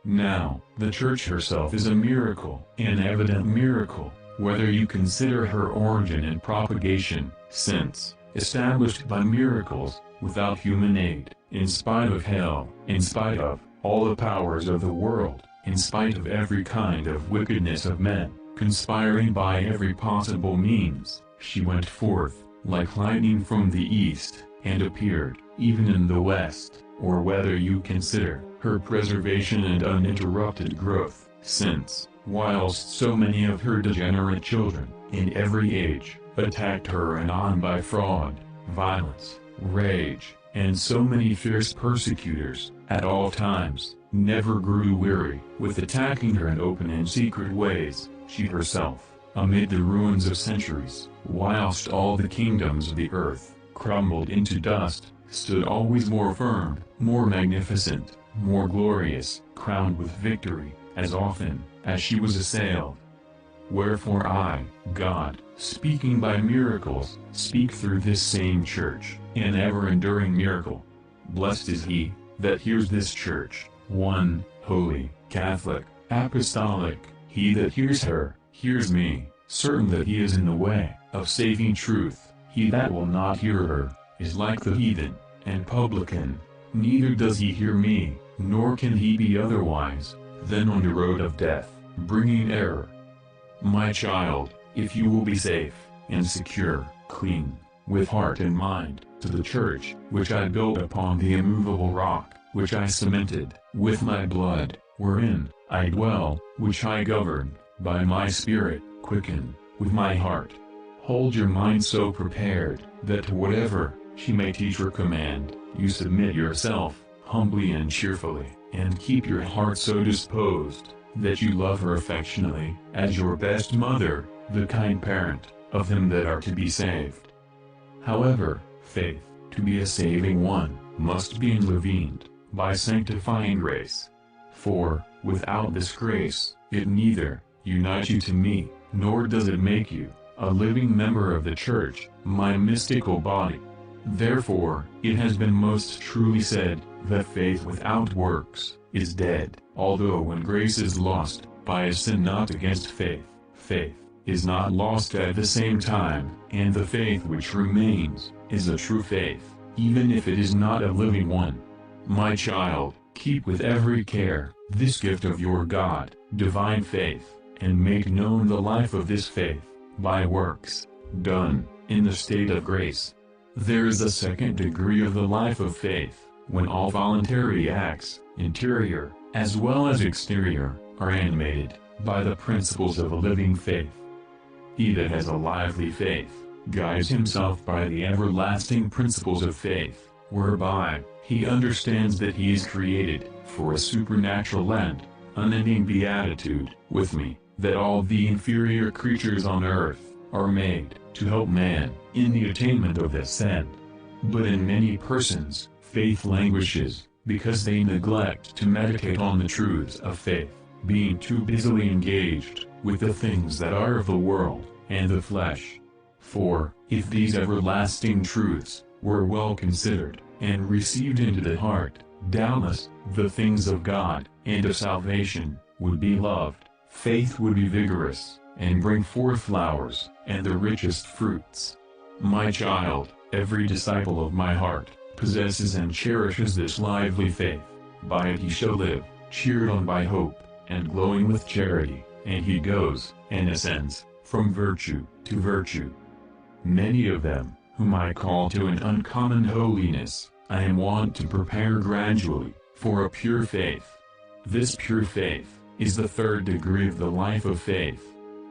Now, the Church herself is a miracle, an evident miracle, whether you consider her origin and propagation, since, established by miracles, without human aid, in spite of hell, in spite of all the powers of the world, in spite of every kind of wickedness of men, conspiring by every possible means, she went forth, like lightning from the east, and appeared, even in the west, or whether you consider her preservation and uninterrupted growth, since, whilst so many of her degenerate children, in every age, attacked her anon by fraud, violence, rage, and so many fierce persecutors, at all times, never grew weary with attacking her in open and secret ways, she herself, amid the ruins of centuries, whilst all the kingdoms of the earth, crumbled into dust, stood always more firm, more magnificent, more glorious, crowned with victory, as often as she was assailed. Wherefore I, God, speaking by miracles, speak through this same Church, an ever-enduring miracle. Blessed is he that hears this Church, one, holy, Catholic, apostolic. He that hears her, hears me, certain that he is in the way of saving truth. He that will not hear her, is like the heathen, and publican. Neither does he hear me, nor can he be otherwise, than on the road of death, bringing error. My child, if you will be safe, and secure, clean, with heart and mind, to the Church, which I built upon the immovable rock, which I cemented, with my blood, wherein I dwell, which I govern, by my Spirit, quicken, with my heart. Hold your mind so prepared, that to whatever she may teach or command, you submit yourself, humbly and cheerfully, and keep your heart so disposed, that you love her affectionately, as your best mother, the kind parent, of them that are to be saved. However, faith, to be a saving one, must be enlivened, by sanctifying grace. For, without this grace, it neither unites you to me, nor does it make you a living member of the Church, my mystical body. Therefore, it has been most truly said, that faith without works is dead. Although when grace is lost, by a sin not against faith, faith is not lost at the same time, and the faith which remains, is a true faith, even if it is not a living one. My child, keep with every care this gift of your God, divine faith, and make known the life of this faith, by works, done, in the state of grace. There is a second degree of the life of faith, when all voluntary acts, interior, as well as exterior, are animated by the principles of a living faith. He that has a lively faith, guides himself by the everlasting principles of faith, whereby he understands that he is created for a supernatural end, unending beatitude, with me, that all the inferior creatures on earth are made to help man in the attainment of this end. But in many persons, faith languishes, because they neglect to meditate on the truths of faith, being too busily engaged with the things that are of the world and the flesh. For, if these everlasting truths were well considered and received into the heart, doubtless, the things of God and of salvation would be loved, faith would be vigorous, and bring forth flowers and the richest fruits. My child, every disciple of my heart possesses and cherishes this lively faith. By it he shall live, cheered on by hope, and glowing with charity, and he goes and ascends from virtue to virtue. Many of them, whom I call to an uncommon holiness, I am wont to prepare gradually for a pure faith. This pure faith is the third degree of the life of faith.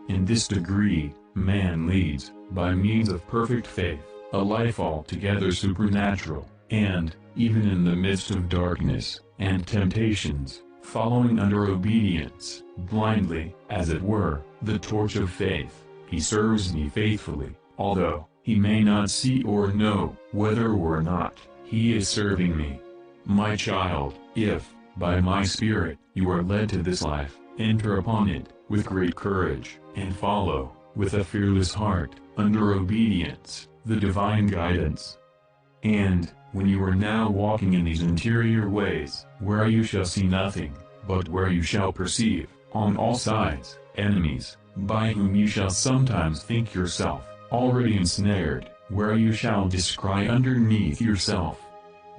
In this degree, man leads, by means of perfect faith, a life altogether supernatural, and, even in the midst of darkness and temptations, following under obedience, blindly, as it were, the torch of faith, he serves me faithfully, although he may not see or know whether or not he is serving me. My child, if, by my Spirit, you are led to this life, enter upon it with great courage, and follow, with a fearless heart, under obedience, the divine guidance. And, when you are now walking in these interior ways, where you shall see nothing, but where you shall perceive, on all sides, enemies, by whom you shall sometimes think yourself already ensnared, where you shall descry underneath yourself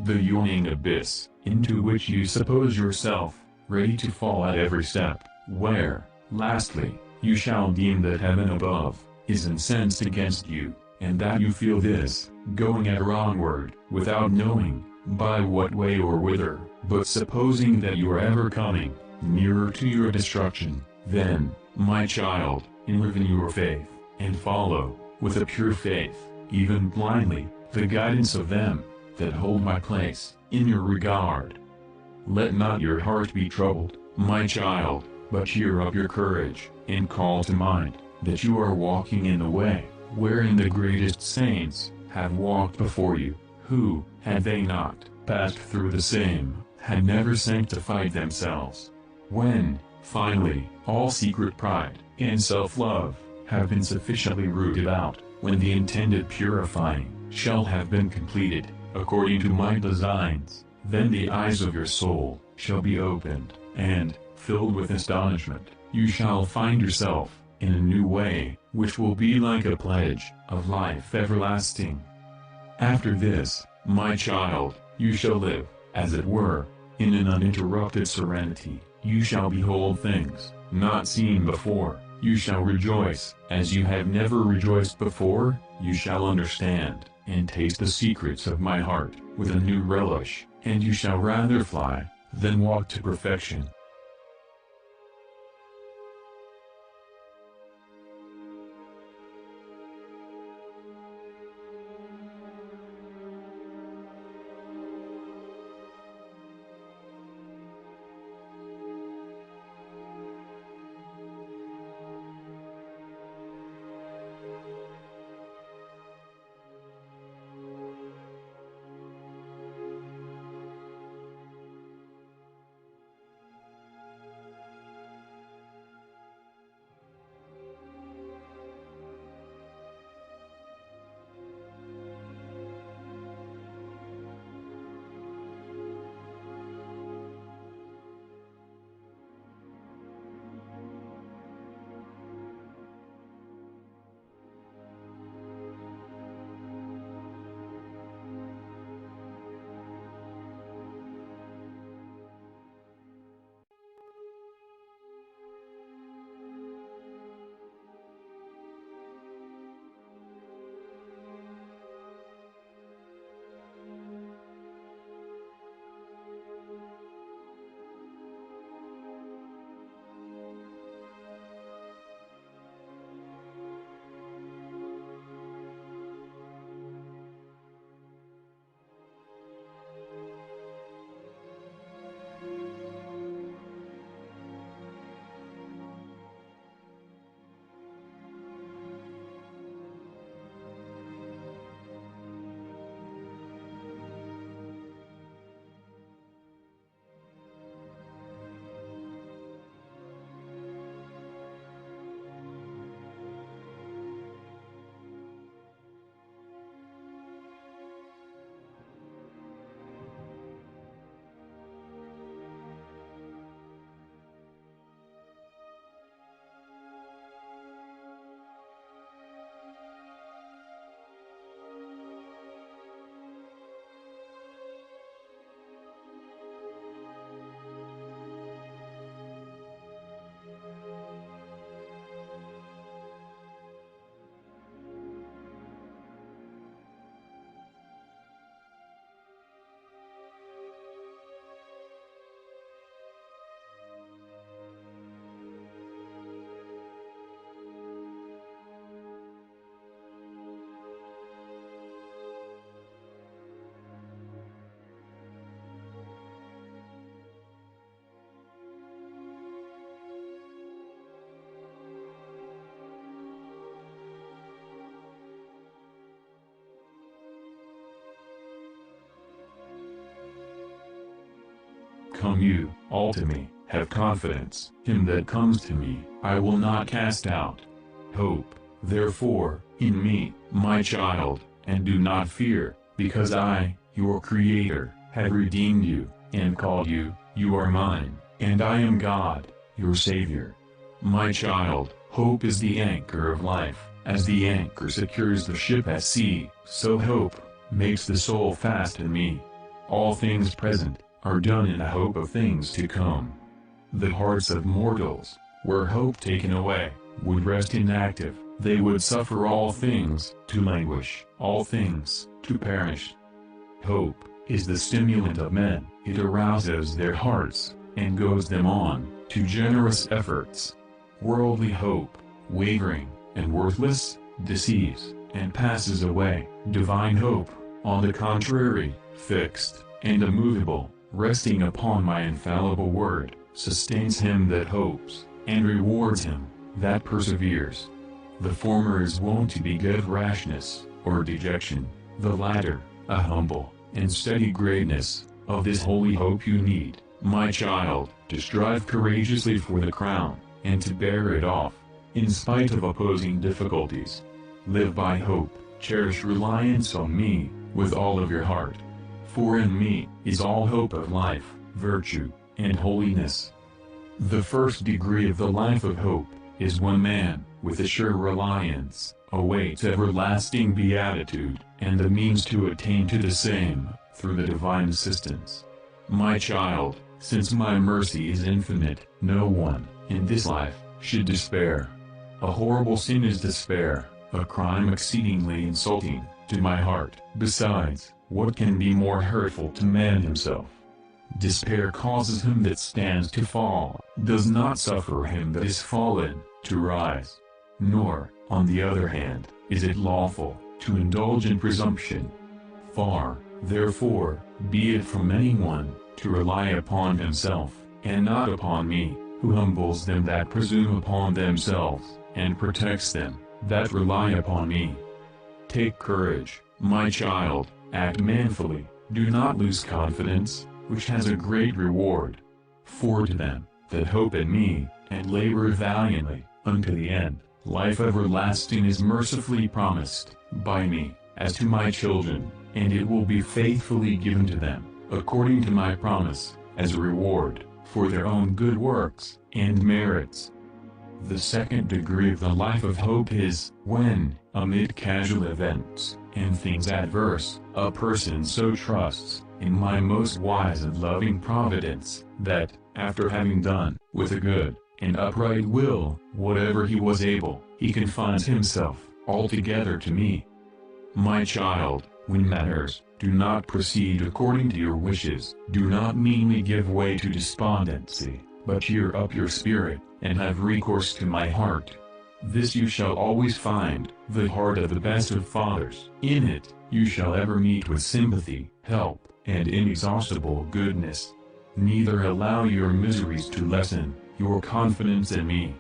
the yawning abyss, into which you suppose yourself ready to fall at every step, where, lastly, you shall deem that heaven above is incensed against you, and that you feel this, going ever onward, without knowing by what way or whither, but supposing that you are ever coming nearer to your destruction. Then, my child, enliven your faith, and follow, with a pure faith, even blindly, the guidance of them that hold my place in your regard. Let not your heart be troubled, my child, but cheer up your courage, and call to mind that you are walking in the way wherein the greatest saints have walked before you, who, had they not passed through the same, had never sanctified themselves. When, finally, all secret pride and self-love have been sufficiently rooted out, when the intended purifying shall have been completed, according to my designs, then the eyes of your soul shall be opened, and, filled with astonishment, you shall find yourself in a new way, which will be like a pledge of life everlasting. After this, my child, you shall live, as it were, in an uninterrupted serenity. You shall behold things not seen before. You shall rejoice as you have never rejoiced before. You shall understand and taste the secrets of my heart with a new relish, and you shall rather fly than walk to perfection. come you all to me, have confidence. Him that comes to me, I will not cast out. Hope, therefore, in me, my child, and do not fear, because I, your Creator, have redeemed you, and called you. You are mine, and I am God, your Savior. My child, hope is the anchor of life. As the anchor secures the ship at sea, so hope makes the soul fast in me. All things present are done in the hope of things to come. The hearts of mortals, were hope taken away, would rest inactive. They would suffer all things to languish, all things to perish. Hope is the stimulant of men. It arouses their hearts and goes them on to generous efforts. Worldly hope, wavering and worthless, deceives and passes away. Divine hope, on the contrary, fixed and immovable, resting upon my infallible word, sustains him that hopes, and rewards him that perseveres. The former is wont to beget rashness, or dejection; the latter, a humble and steady greatness. Of this holy hope you need, my child, to strive courageously for the crown, and to bear it off, in spite of opposing difficulties. Live by hope, cherish reliance on me, with all of your heart. For in me is all hope of life, virtue, and holiness. The first degree of the life of hope is when man, with a sure reliance, awaits everlasting beatitude, and the means to attain to the same, through the divine assistance. My child, since my mercy is infinite, no one, in this life, should despair. A horrible sin is despair, a crime exceedingly insulting to my heart. Besides, what can be more hurtful to man himself? Despair causes him that stands to fall, does not suffer him that is fallen to rise. Nor, on the other hand, is it lawful to indulge in presumption. Far, therefore, be it from anyone to rely upon himself, and not upon me, who humbles them that presume upon themselves, and protects them that rely upon me. Take courage, my child, act manfully, do not lose confidence, which has a great reward. For to them that hope in me, and labor valiantly, unto the end, life everlasting is mercifully promised, by me, as to my children, and it will be faithfully given to them, according to my promise, as a reward, for their own good works, and merits. The second degree of the life of hope is, when, amid casual events, and things adverse, a person so trusts in my most wise and loving providence, that, after having done, with a good and upright will, whatever he was able, he confines himself altogether to me. My child, when matters do not proceed according to your wishes, do not meanly give way to despondency, but cheer up your spirit, and have recourse to my heart. This you shall always find, the heart of the best of fathers. In it, you shall ever meet with sympathy, help, and inexhaustible goodness. Neither allow your miseries to lessen your confidence in me.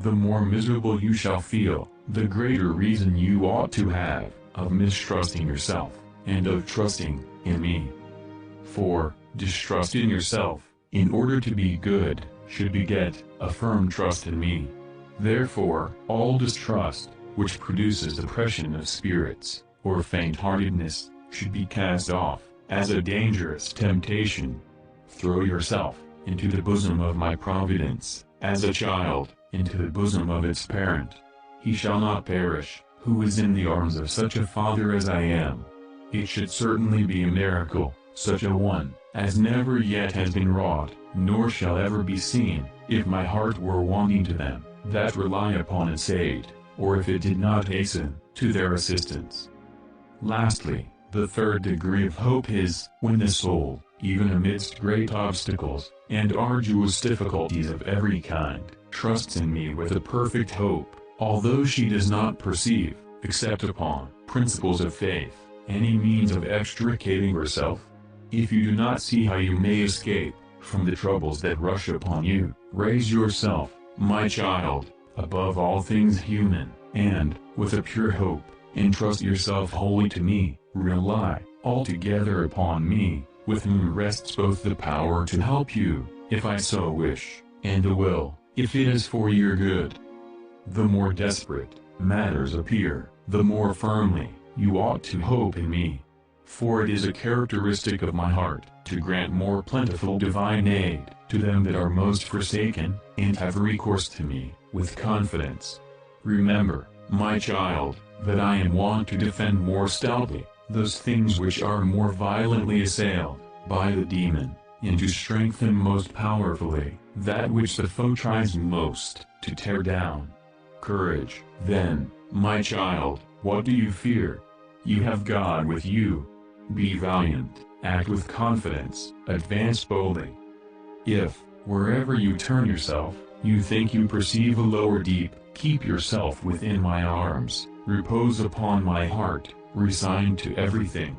The more miserable you shall feel, the greater reason you ought to have of mistrusting yourself, and of trusting in me. For, distrust in yourself, in order to be good, should beget a firm trust in me. Therefore, all distrust, which produces depression of spirits, or faint-heartedness, should be cast off, as a dangerous temptation. Throw yourself into the bosom of my providence, as a child, into the bosom of its parent. He shall not perish, who is in the arms of such a father as I am. It should certainly be a miracle, such a one, as never yet has been wrought, nor shall ever be seen, if my heart were wanting to them that rely upon its aid, or if it did not hasten to their assistance. Lastly, the third degree of hope is, when the soul, even amidst great obstacles, and arduous difficulties of every kind, trusts in me with a perfect hope, although she does not perceive, except upon principles of faith, any means of extricating herself. If you do not see how you may escape from the troubles that rush upon you, raise yourself, my child, above all things human, and, with a pure hope, entrust yourself wholly to me, rely altogether upon me, with whom rests both the power to help you, if I so wish, and the will, if it is for your good. The more desperate matters appear, the more firmly you ought to hope in me. For it is a characteristic of my heart to grant more plentiful divine aid to them that are most forsaken, and have recourse to me with confidence. Remember, my child, that I am wont to defend more stoutly those things which are more violently assailed by the demon, and to strengthen most powerfully that which the foe tries most to tear down. Courage, then, my child, what do you fear? You have God with you. Be valiant, act with confidence, advance boldly. If, wherever you turn yourself, you think you perceive a lower deep, keep yourself within my arms, repose upon my heart, resigned to everything.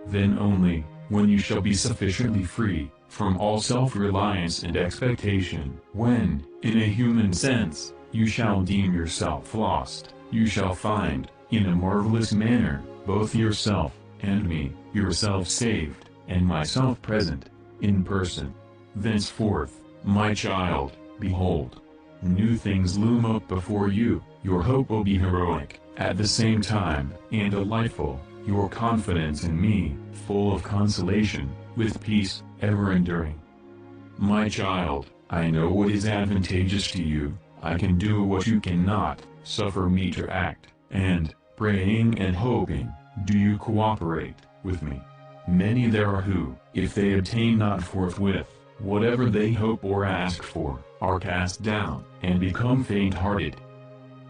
Then only, when you shall be sufficiently free from all self-reliance and expectation, when, in a human sense, you shall deem yourself lost, you shall find, in a marvelous manner, both yourself and me, yourself saved, and myself present, in person. Thenceforth, my child, behold, new things loom up before you, your hope will be heroic, at the same time, and delightful, your confidence in me, full of consolation, with peace, ever enduring. My child, I know what is advantageous to you, I can do what you cannot, suffer me to act, and, praying and hoping, do you cooperate with me. Many there are who, if they obtain not forthwith whatever they hope or ask for, are cast down, and become faint-hearted.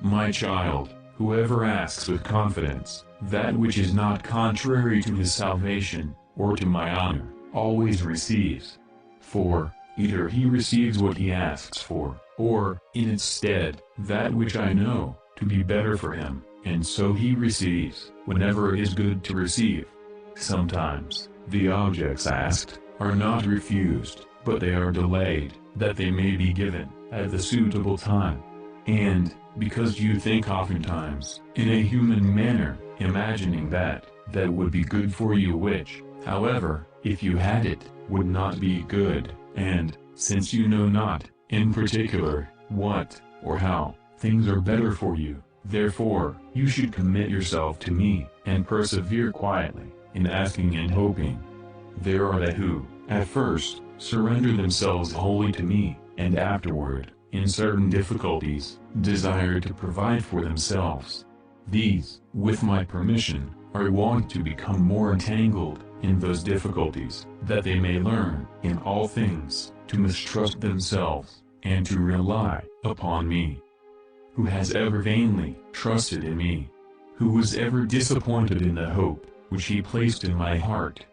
My child, whoever asks with confidence that which is not contrary to his salvation, or to my honor, always receives. For, either he receives what he asks for, or, in its stead, that which I know to be better for him, and so he receives, whenever it is good to receive. Sometimes, the objects asked are not refused, but they are delayed, that they may be given at the suitable time. And, because you think oftentimes, in a human manner, imagining that would be good for you which, however, if you had it, would not be good, and, since you know not, in particular, what, or how, things are better for you, therefore, you should commit yourself to me, and persevere quietly, in asking and hoping. There are that who, at first, surrender themselves wholly to me, and afterward, in certain difficulties, desire to provide for themselves. These, with my permission, are wont to become more entangled in those difficulties, that they may learn, in all things, to mistrust themselves, and to rely upon me. Who has ever vainly trusted in me? Who was ever disappointed in the hope which he placed in my heart?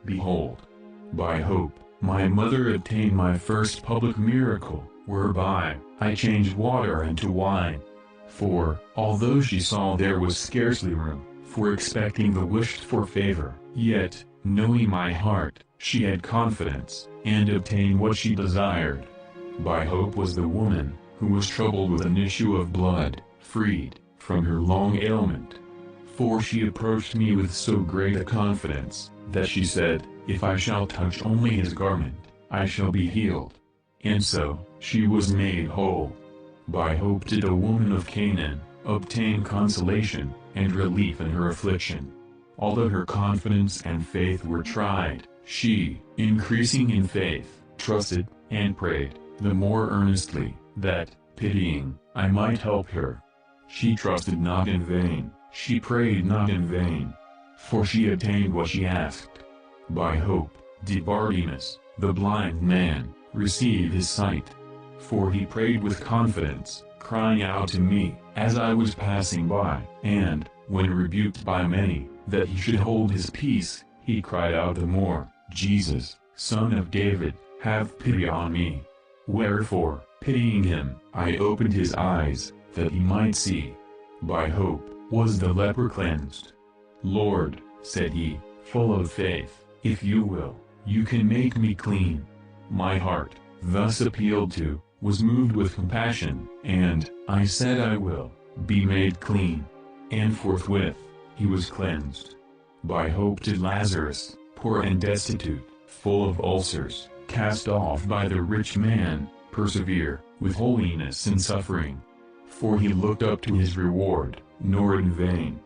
Behold, by hope, my mother obtained my first public miracle, whereby I changed water into wine. For, although she saw there was scarcely room for expecting the wished-for favor, yet, knowing my heart, she had confidence, and obtained what she desired. By hope was the woman, who was troubled with an issue of blood, freed from her long ailment. For she approached me with so great a confidence, that she said, if I shall touch only his garment, I shall be healed. And so, she was made whole. By hope did a woman of Canaan obtain consolation and relief in her affliction. Although her confidence and faith were tried, she, increasing in faith, trusted, and prayed, the more earnestly, that, pitying, I might help her. She trusted not in vain, she prayed not in vain. For she obtained what she asked. By hope, did Bartimaeus, the blind man, receive his sight. For he prayed with confidence, crying out to me, as I was passing by, and, when rebuked by many, that he should hold his peace, he cried out the more, Jesus, Son of David, have pity on me. Wherefore, pitying him, I opened his eyes, that he might see. By hope, was the leper cleansed. Lord, said he, full of faith, if you will, you can make me clean. My heart, thus appealed to, was moved with compassion, and, I said I will, be made clean. And forthwith, he was cleansed. By hope did Lazarus, poor and destitute, full of ulcers, cast off by the rich man, persevere, with holiness in suffering. For he looked up to his reward, nor in vain.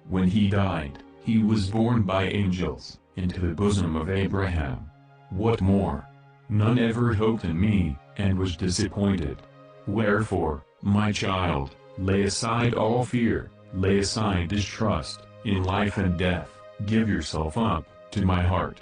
When he died, he was borne by angels, into the bosom of Abraham. What more? None ever hoped in me, and was disappointed. Wherefore, my child, lay aside all fear, lay aside distrust, in life and death, give yourself up to my heart.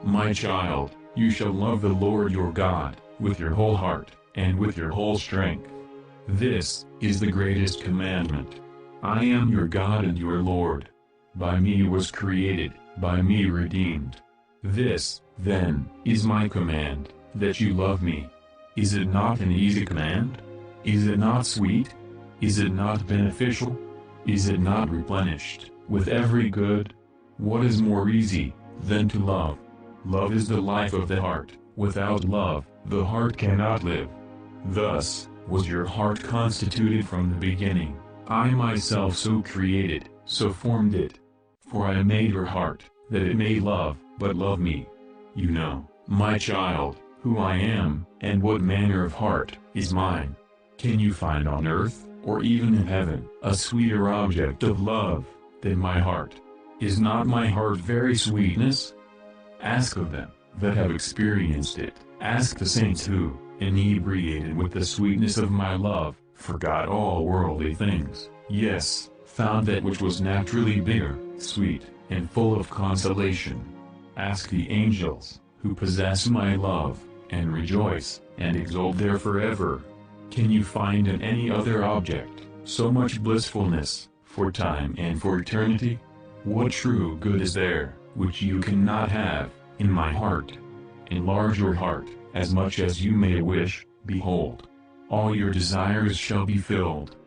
My child, you shall love the Lord your God, with your whole heart, and with your whole strength. This is the greatest commandment. I am your God and your Lord. By me was created, by me redeemed. This, then, is my command, that you love me. Is it not an easy command? Is it not sweet? Is it not beneficial? Is it not replenished with every good? What is more easy than to love? Love is the life of the heart. Without love, the heart cannot live. Thus, was your heart constituted from the beginning. I myself so created, so formed it. For I made her heart, that it may love, but love me. You know, my child, who I am, and what manner of heart is mine. Can you find on earth, or even in heaven, a sweeter object of love than my heart? Is not my heart very sweetness? Ask of them that have experienced it. Ask the saints who, inebriated with the sweetness of my love, forgot all worldly things, yes, found that which was naturally bitter, sweet, and full of consolation. Ask the angels, who possess my love, and rejoice, and exult there forever. Can you find in any other object so much blissfulness, for time and for eternity? What true good is there, which you cannot have, in my heart? Enlarge your heart, as much as you may wish, behold. All your desires shall be filled.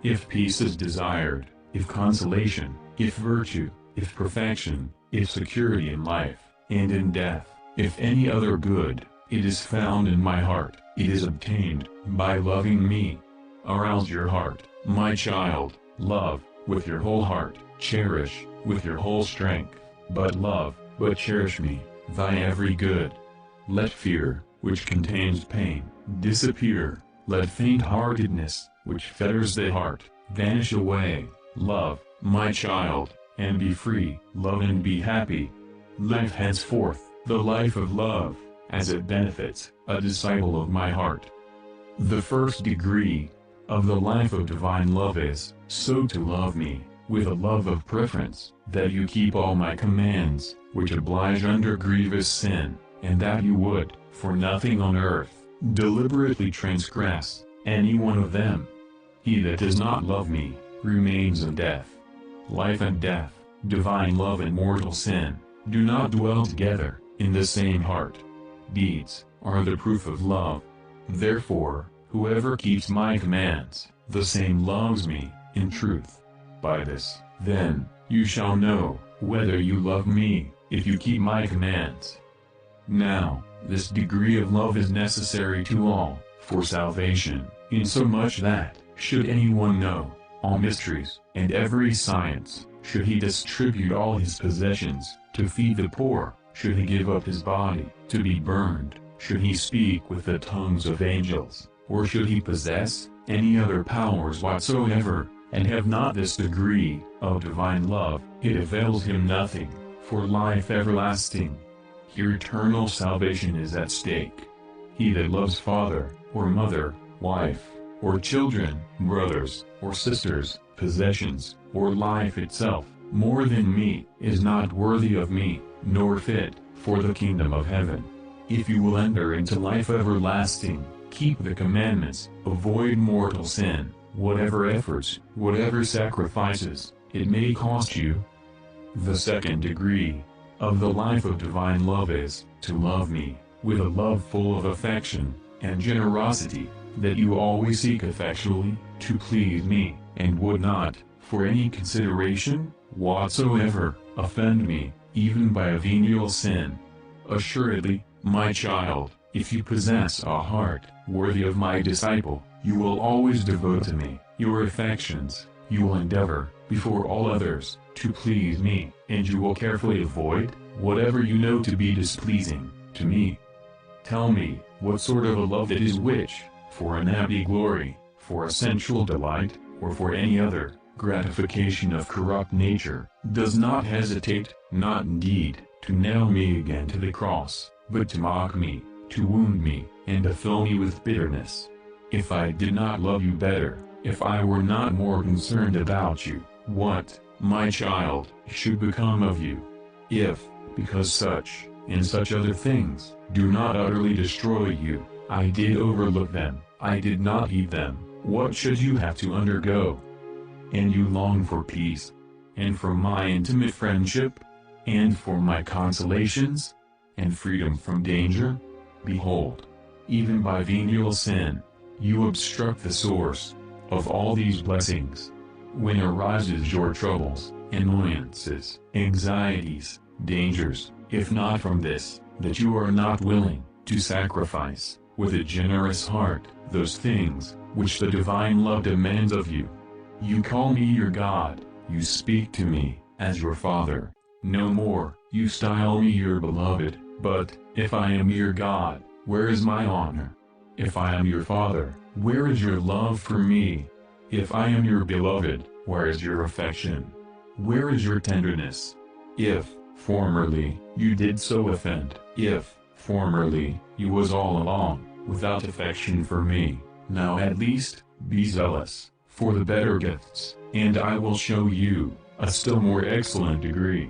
If peace is desired, if consolation, if virtue, if perfection, if security in life, and in death, if any other good, it is found in my heart, it is obtained, by loving me. Arouse your heart, my child, love, with your whole heart, cherish, with your whole strength, but love, but cherish me, thy every good. Let fear, which contains pain, disappear, let faint-heartedness, which fetters the heart, vanish away. Love, my child, and be free. Love and be happy. Live henceforth the life of love, as it benefits a disciple of my heart. The first degree of the life of divine love is, so to love me, with a love of preference, that you keep all my commands, which oblige under grievous sin, and that you would, for nothing on earth, deliberately transgress. any one of them. He that does not love me, remains in death. Life and death, divine love and mortal sin, do not dwell together, in the same heart. Deeds, are the proof of love. Therefore, whoever keeps my commands, the same loves me, in truth. By this, then, you shall know, whether you love me, if you keep my commands. Now, this degree of love is necessary to all, for salvation, insomuch that, should anyone know all mysteries, and every science, should he distribute all his possessions, to feed the poor, should he give up his body, to be burned, should he speak with the tongues of angels, or should he possess any other powers whatsoever, and have not this degree of divine love, it avails him nothing, for life everlasting. Here eternal salvation is at stake. He that loves father, or mother, wife, or children, brothers, or sisters, possessions, or life itself, more than me, is not worthy of me, nor fit for the kingdom of heaven. If you will enter into life everlasting, keep the commandments, avoid mortal sin, whatever efforts, whatever sacrifices, it may cost you. The second degree of the life of divine love is, to love me, with a love full of affection and generosity, that you always seek effectually to please me, and would not, for any consideration whatsoever, offend me, even by a venial sin. Assuredly, my child, if you possess a heart worthy of my disciple, you will always devote to me your affections, you will endeavor, before all others, to please me, and you will carefully avoid whatever you know to be displeasing to me. Tell me, what sort of a love it is which, for an empty glory, for a sensual delight, or for any other gratification of corrupt nature, does not hesitate, not indeed, to nail me again to the cross, but to mock me, to wound me, and to fill me with bitterness. If I did not love you better, if I were not more concerned about you, what, my child, should become of you? If, because such, and such other things, do not utterly destroy you, I did overlook them, I did not heed them, what should you have to undergo? And you long for peace, and for my intimate friendship, and for my consolations, and freedom from danger? Behold, even by venial sin, you obstruct the source of all these blessings. When arises your troubles, annoyances, anxieties, dangers, if not from this, that you are not willing to sacrifice, with a generous heart, those things which the divine love demands of you. You call me your God, you speak to me as your Father. No more, you style me your beloved, but, if I am your God, where is my honor? If I am your Father, where is your love for me? If I am your beloved, where is your affection? Where is your tenderness? If, formerly, you did so offend, if, formerly, you was all along, without affection for me, now at least, be zealous for the better gifts, and I will show you a still more excellent degree.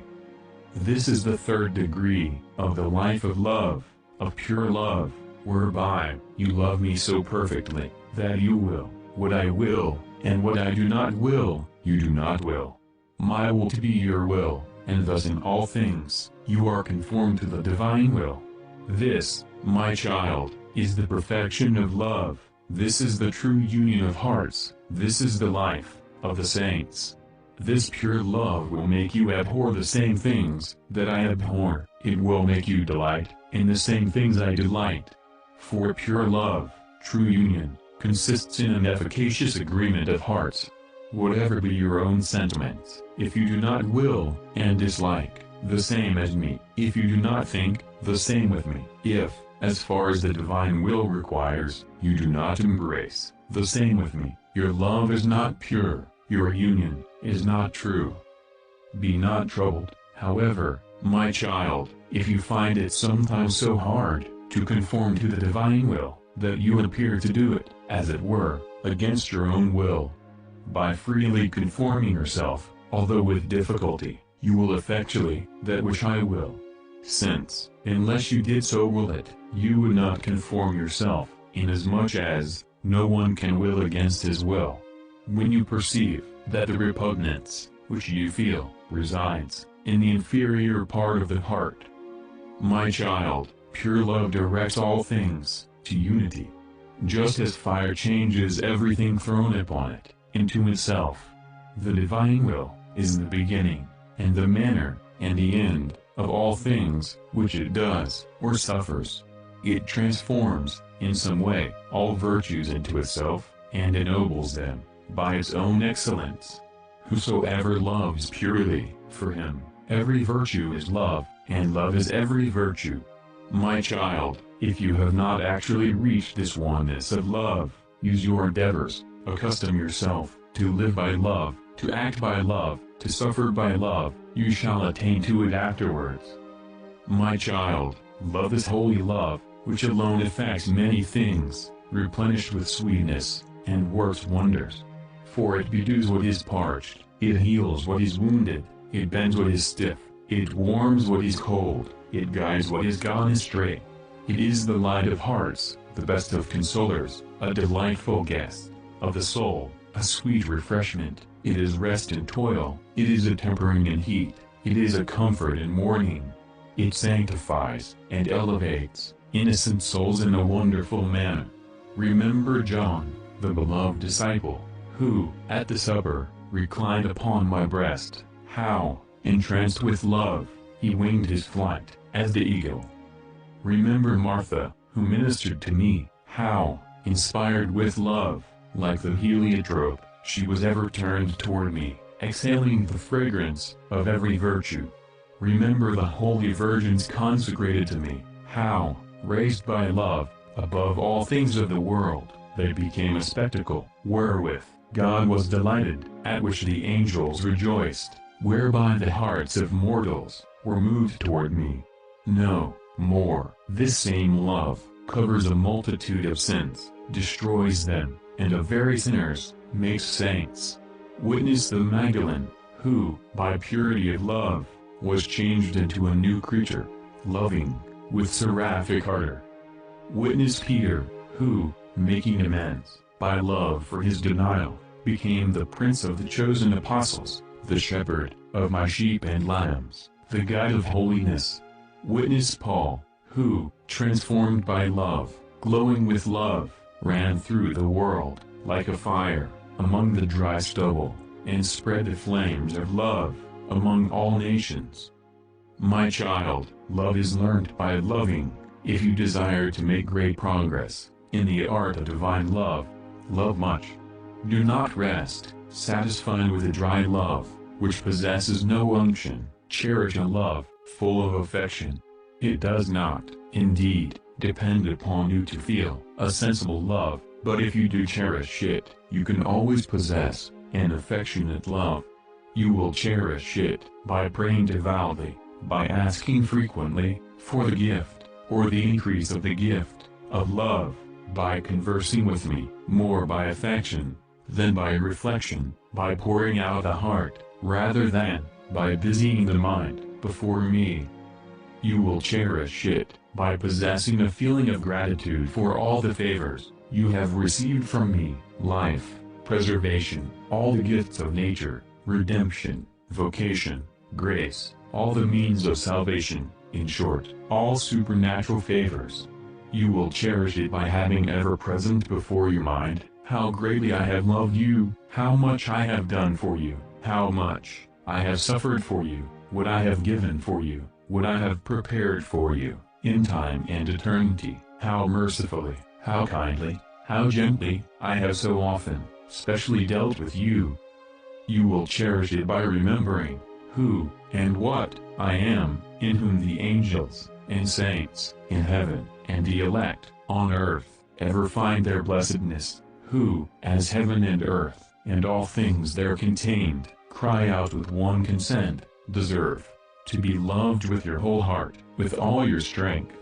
This is the third degree of the life of love, of pure love, whereby you love me so perfectly, that you will, what I will, and what I do not will, you do not will. My will to be your will, and thus in all things, you are conformed to the divine will. This, my child, is the perfection of love, this is the true union of hearts, this is the life of the saints. This pure love will make you abhor the same things that I abhor, it will make you delight in the same things I delight. For pure love, true union, consists in an efficacious agreement of hearts. Whatever be your own sentiments, if you do not will and dislike the same as me, if you do not think the same with me, if, as far as the divine will requires, you do not embrace the same with me, your love is not pure, your union is not true. Be not troubled, however, my child, if you find it sometimes so hard to conform to the divine will, that you appear to do it, as it were, against your own will. By freely conforming yourself, although with difficulty, you will effectually that which I will. Since, unless you did so will it, you would not conform yourself, inasmuch as, no one can will against his will. When you perceive that the repugnance, which you feel, resides in the inferior part of the heart. My child, pure love directs all things to unity. Just as fire changes everything thrown upon it into itself, the divine will is the beginning, and the manner, and the end, of all things which it does or suffers. It transforms, in some way, all virtues into itself, and ennobles them by its own excellence. Whosoever loves purely, for him, every virtue is love, and love is every virtue. My child, if you have not actually reached this oneness of love, use your endeavors, accustom yourself to live by love, to act by love, to suffer by love, you shall attain to it afterwards. My child, love is holy love, which alone effects many things, replenished with sweetness, and works wonders. For it bedews what is parched, it heals what is wounded, it bends what is stiff, it warms what is cold, it guides what is gone astray. It is the light of hearts, the best of consolers, a delightful guest of the soul, a sweet refreshment. It is rest in toil, it is a tempering in heat, it is a comfort in mourning. It sanctifies and elevates innocent souls in a wonderful manner. Remember John, the beloved disciple, who, at the supper, reclined upon my breast, how, entranced with love, he winged his flight, as the eagle. Remember Martha, who ministered to me, how, inspired with love, like the heliotrope, she was ever turned toward me, exhaling the fragrance of every virtue. Remember the holy virgins consecrated to me, how, raised by love, above all things of the world, they became a spectacle, wherewith God was delighted, at which the angels rejoiced, whereby the hearts of mortals were moved toward me. No, more, this same love covers a multitude of sins, destroys them, and of very sinners makes saints. Witness the Magdalene, who, by purity of love, was changed into a new creature, loving, with seraphic ardor. Witness Peter, who, making amends, by love for his denial, became the prince of the chosen apostles, the shepherd of my sheep and lambs, the guide of holiness. Witness Paul, who, transformed by love, glowing with love, ran through the world, like a fire, among the dry stubble, and spread the flames of love among all nations. My child, love is learnt by loving. If you desire to make great progress in the art of divine love, love much. Do not rest, satisfied with a dry love, which possesses no unction. Cherish a love full of affection. It does not, indeed, depend upon you to feel a sensible love, but if you do cherish it, you can always possess an affectionate love. You will cherish it by praying devoutly, by asking frequently for the gift, or the increase of the gift, of love, by conversing with me, more by affection than by reflection, by pouring out the heart, rather than by busying the mind before me. You will cherish it by possessing a feeling of gratitude for all the favors you have received from me, life, preservation, all the gifts of nature, redemption, vocation, grace, all the means of salvation, in short, all supernatural favors. You will cherish it by having ever present before your mind, how greatly I have loved you, how much I have done for you, how much I have suffered for you, what I have given for you, what I have prepared for you, in time and eternity, how mercifully, how kindly, how gently, I have so often, specially dealt with you. You will cherish it by remembering who and what I am, in whom the angels and saints in heaven and the elect on earth ever find their blessedness, who, as heaven and earth and all things there contained, cry out with one consent, deserve to be loved with your whole heart, with all your strength.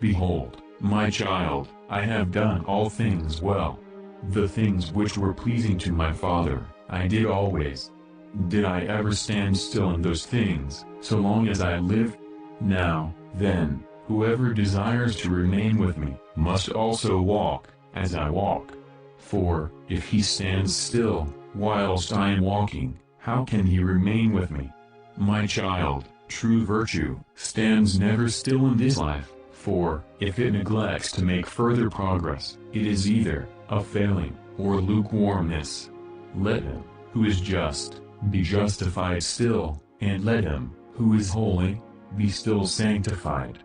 Behold, my child, I have done all things well. The things which were pleasing to my Father, I did always. Did I ever stand still in those things, so long as I live? Now, then, whoever desires to remain with me, must also walk, as I walk. For, if he stands still, whilst I am walking, how can he remain with me? My child, true virtue stands never still in this life, for, if it neglects to make further progress, it is either a failing, or lukewarmness. Let him, who is just, be justified still, and let him, who is holy, be still sanctified.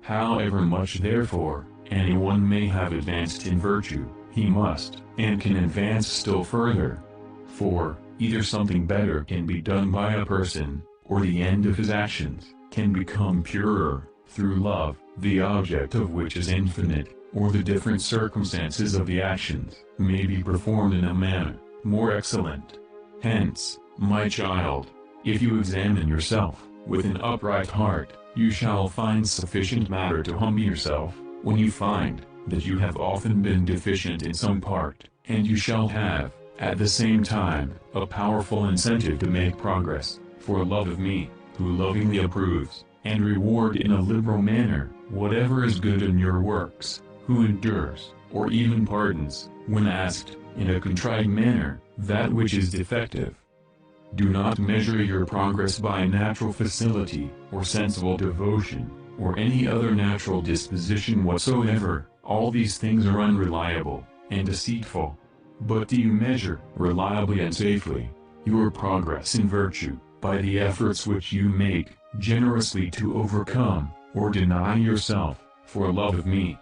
However much therefore, anyone may have advanced in virtue, he must, and can advance still further. For, either something better can be done by a person, or the end of his actions can become purer, through love, the object of which is infinite, or the different circumstances of the actions may be performed in a manner more excellent. Hence, my child, if you examine yourself with an upright heart, you shall find sufficient matter to humble yourself, when you find that you have often been deficient in some part, and you shall have, at the same time, a powerful incentive to make progress, for love of me, who lovingly approves, and reward in a liberal manner, whatever is good in your works, who endures, or even pardons, when asked, in a contrite manner, that which is defective. Do not measure your progress by natural facility, or sensible devotion, or any other natural disposition whatsoever. All these things are unreliable, and deceitful. But do you measure, reliably and safely, your progress in virtue, by the efforts which you make, generously to overcome, or deny yourself, for love of me?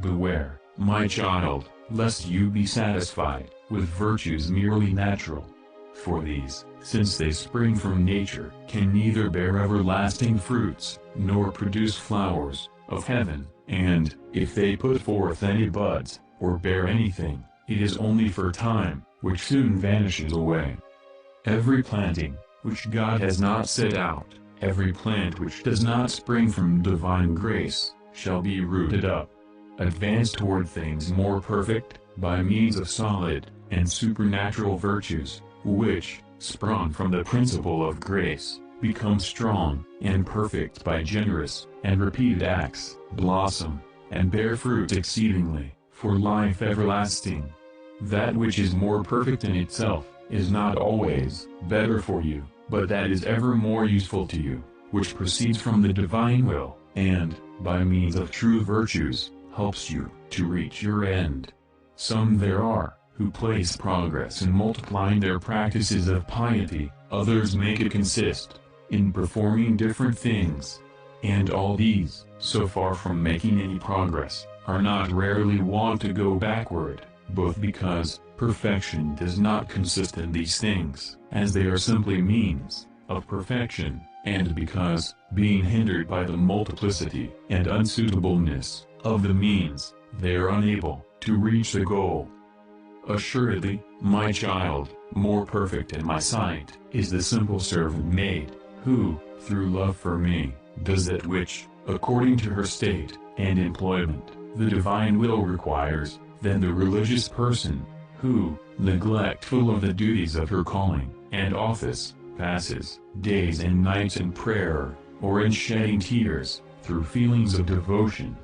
Beware, my child, lest you be satisfied with virtues merely natural. For these, since they spring from nature, can neither bear everlasting fruits, nor produce flowers of heaven, and, if they put forth any buds, or bear anything, it is only for time, which soon vanishes away. Every planting, which God has not set out, every plant which does not spring from divine grace, shall be rooted up. Advance toward things more perfect, by means of solid, and supernatural virtues, which, sprung from the principle of grace, become strong, and perfect by generous, and repeated acts, blossom, and bear fruit exceedingly, for life everlasting. That which is more perfect in itself, is not always better for you, but that is ever more useful to you, which proceeds from the divine will, and, by means of true virtues, helps you to reach your end. Some there are, who place progress in multiplying their practices of piety, others make it consist in performing different things. And all these, so far from making any progress, are not rarely wont to go backward, both because perfection does not consist in these things, as they are simply means of perfection, and because, being hindered by the multiplicity and unsuitableness of the means, they are unable to reach the goal. Assuredly, my child, more perfect in my sight, is the simple servant maid, who, through love for me, does that which, according to her state and employment, the divine will requires, than the religious person, who, neglectful of the duties of her calling and office, passes days and nights in prayer, or in shedding tears, through feelings of devotion.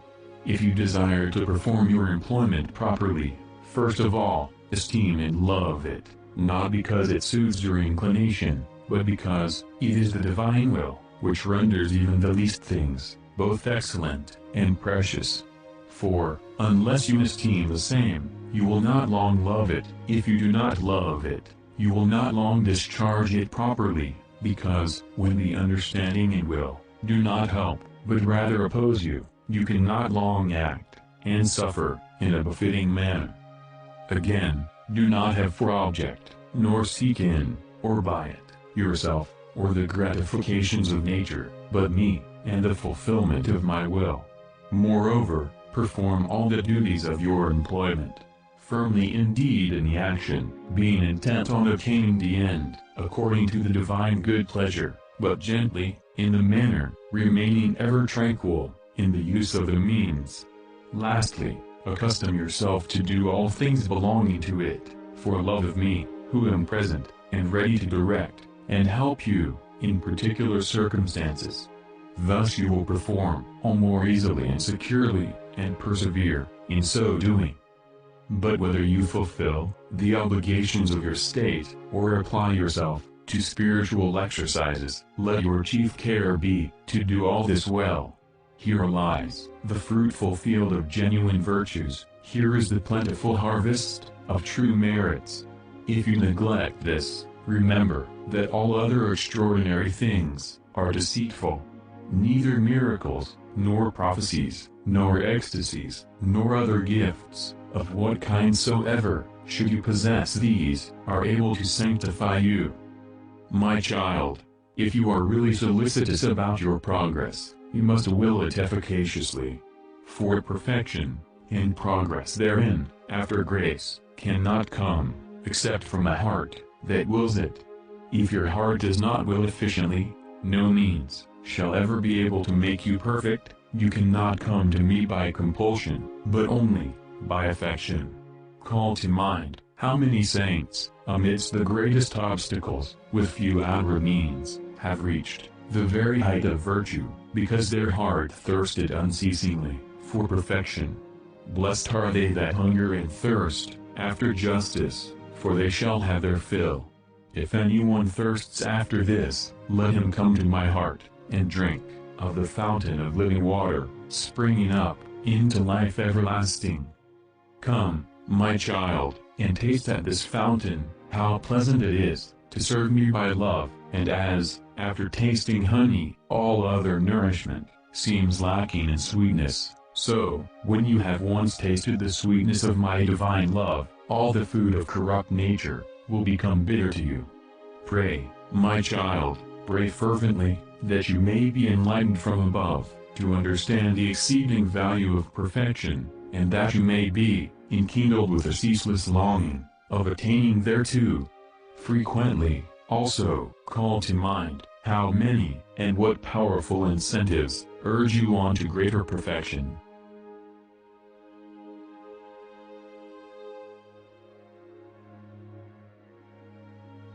If you desire to perform your employment properly, first of all, esteem and love it, not because it soothes your inclination, but because it is the divine will, which renders even the least things, both excellent and precious. For, unless you esteem the same, you will not long love it. If you do not love it, you will not long discharge it properly, because, when the understanding and will do not help, but rather oppose you, you cannot long act, and suffer, in a befitting manner. Again, do not have for object, nor seek in, or by it, yourself, or the gratifications of nature, but me, and the fulfillment of my will. Moreover, perform all the duties of your employment, firmly indeed in the action, being intent on attaining the end, according to the divine good pleasure, but gently, in the manner, remaining ever tranquil, in the use of the means. Lastly, accustom yourself to do all things belonging to it, for love of me, who am present, and ready to direct, and help you, in particular circumstances. Thus you will perform all more easily and securely, and persevere in so doing. But whether you fulfill the obligations of your state, or apply yourself to spiritual exercises, let your chief care be to do all this well. Here lies the fruitful field of genuine virtues, here is the plentiful harvest of true merits. If you neglect this, remember that all other extraordinary things are deceitful. Neither miracles, nor prophecies, nor ecstasies, nor other gifts, of what kind soever, should you possess these, are able to sanctify you. My child, if you are really solicitous about your progress, you must will it efficaciously. For perfection, and progress therein, after grace, cannot come, except from a heart that wills it. If your heart does not will efficiently, no means shall ever be able to make you perfect. You cannot come to me by compulsion, but only by affection. Call to mind how many saints, amidst the greatest obstacles, with few outward means, have reached the very height of virtue, because their heart thirsted unceasingly for perfection. Blessed are they that hunger and thirst after justice, for they shall have their fill. If anyone thirsts after this, let him come to my heart, and drink of the fountain of living water, springing up into life everlasting. Come, my child, and taste at this fountain, how pleasant it is to serve me by love, and as, after tasting honey, all other nourishment seems lacking in sweetness, so, when you have once tasted the sweetness of my divine love, all the food of corrupt nature will become bitter to you. Pray, my child, pray fervently, that you may be enlightened from above, to understand the exceeding value of perfection, and that you may be enkindled with a ceaseless longing of attaining thereto. Frequently, also, call to mind how many and what powerful incentives urge you on to greater perfection.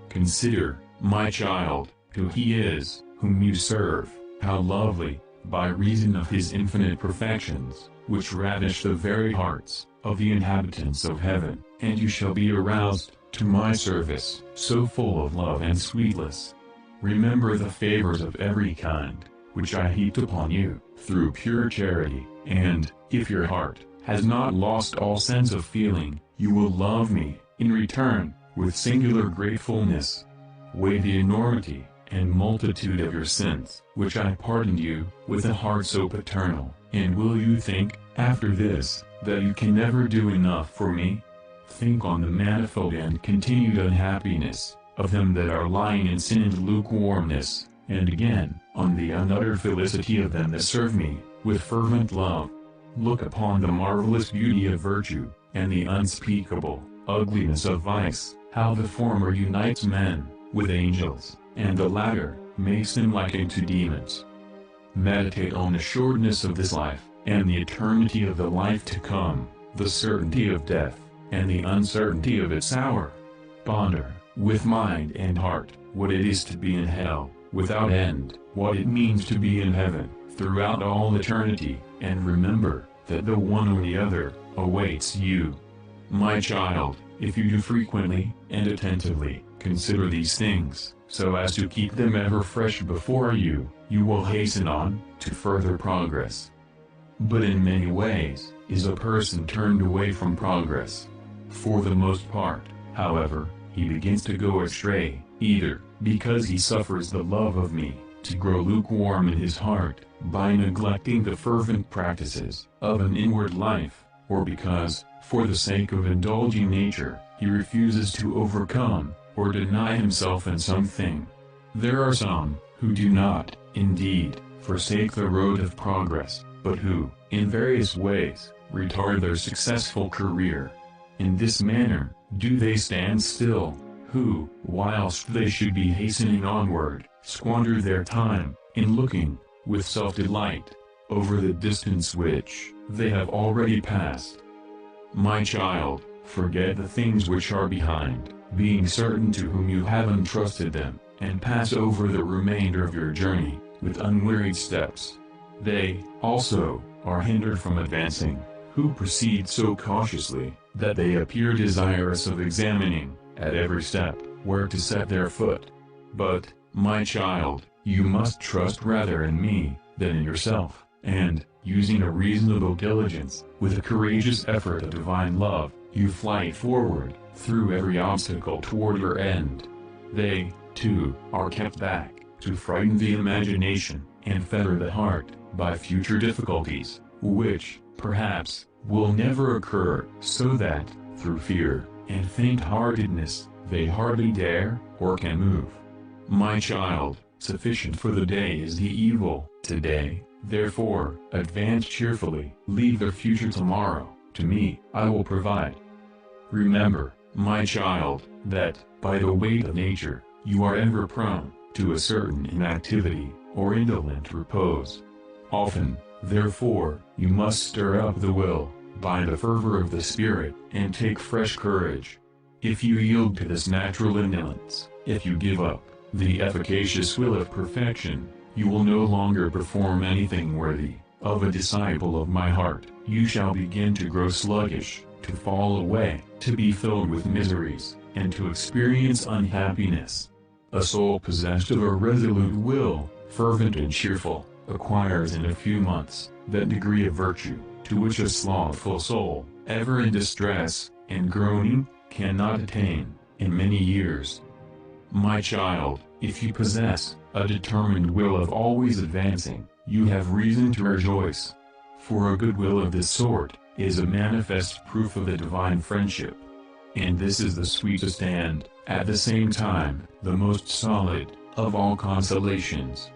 Consider, my child, who he is, whom you serve, how lovely, by reason of his infinite perfections, which ravish the very hearts of the inhabitants of heaven, and you shall be aroused to my service, so full of love and sweetness. Remember the favors of every kind, which I heaped upon you, through pure charity, and, if your heart has not lost all sense of feeling, you will love me, in return, with singular gratefulness. Weigh the enormity and multitude of your sins, which I pardoned you, with a heart so paternal, and will you think, after this, that you can never do enough for me? Think on the manifold and continued unhappiness of them that are lying in sin and lukewarmness, and again, on the unuttered felicity of them that serve me, with fervent love. Look upon the marvelous beauty of virtue, and the unspeakable ugliness of vice, how the former unites men with angels, and the latter makes them like unto demons. Meditate on the shortness of this life, and the eternity of the life to come, the certainty of death, and the uncertainty of its hour. Ponder, with mind and heart, what it is to be in hell, without end, what it means to be in heaven, throughout all eternity, and remember, that the one or the other, awaits you. My child, if you do frequently, and attentively, consider these things, so as to keep them ever fresh before you, you will hasten on to further progress. But in many ways, is a person turned away from progress. For the most part, however, he begins to go astray, either because he suffers the love of me to grow lukewarm in his heart, by neglecting the fervent practices of an inward life, or because, for the sake of indulging nature, he refuses to overcome, or deny himself in something. There are some, who do not, indeed, forsake the road of progress, but who, in various ways, retard their successful career. In this manner, do they stand still, who, whilst they should be hastening onward, squander their time, in looking, with self-delight, over the distance which they have already passed. My child, forget the things which are behind, being certain to whom you have entrusted them, and pass over the remainder of your journey, with unwearied steps. They, also, are hindered from advancing, who proceed so cautiously, that they appear desirous of examining, at every step, where to set their foot. But, my child, you must trust rather in me, than in yourself, and, using a reasonable diligence, with a courageous effort of divine love, you fly forward, through every obstacle toward your end. They, too, are kept back, to frighten the imagination, and fetter the heart, by future difficulties, which, perhaps, will never occur, so that, through fear, and faint-heartedness, they hardly dare, or can move. My child, sufficient for the day is the evil, today, therefore, advance cheerfully, leave the future tomorrow, to me, I will provide. Remember, my child, that, by the weight of nature, you are ever prone, to a certain inactivity, or indolent repose. Often, therefore, you must stir up the will, by the fervor of the spirit, and take fresh courage. If you yield to this natural indolence, if you give up the efficacious will of perfection, you will no longer perform anything worthy of a disciple of my heart. You shall begin to grow sluggish, to fall away, to be filled with miseries, and to experience unhappiness. A soul possessed of a resolute will, fervent and cheerful, acquires in a few months that degree of virtue, to which a slothful soul, ever in distress, and groaning, cannot attain, in many years. My child, if you possess a determined will of always advancing, you have reason to rejoice. For a good will of this sort is a manifest proof of the divine friendship. And this is the sweetest and, at the same time, the most solid, of all consolations.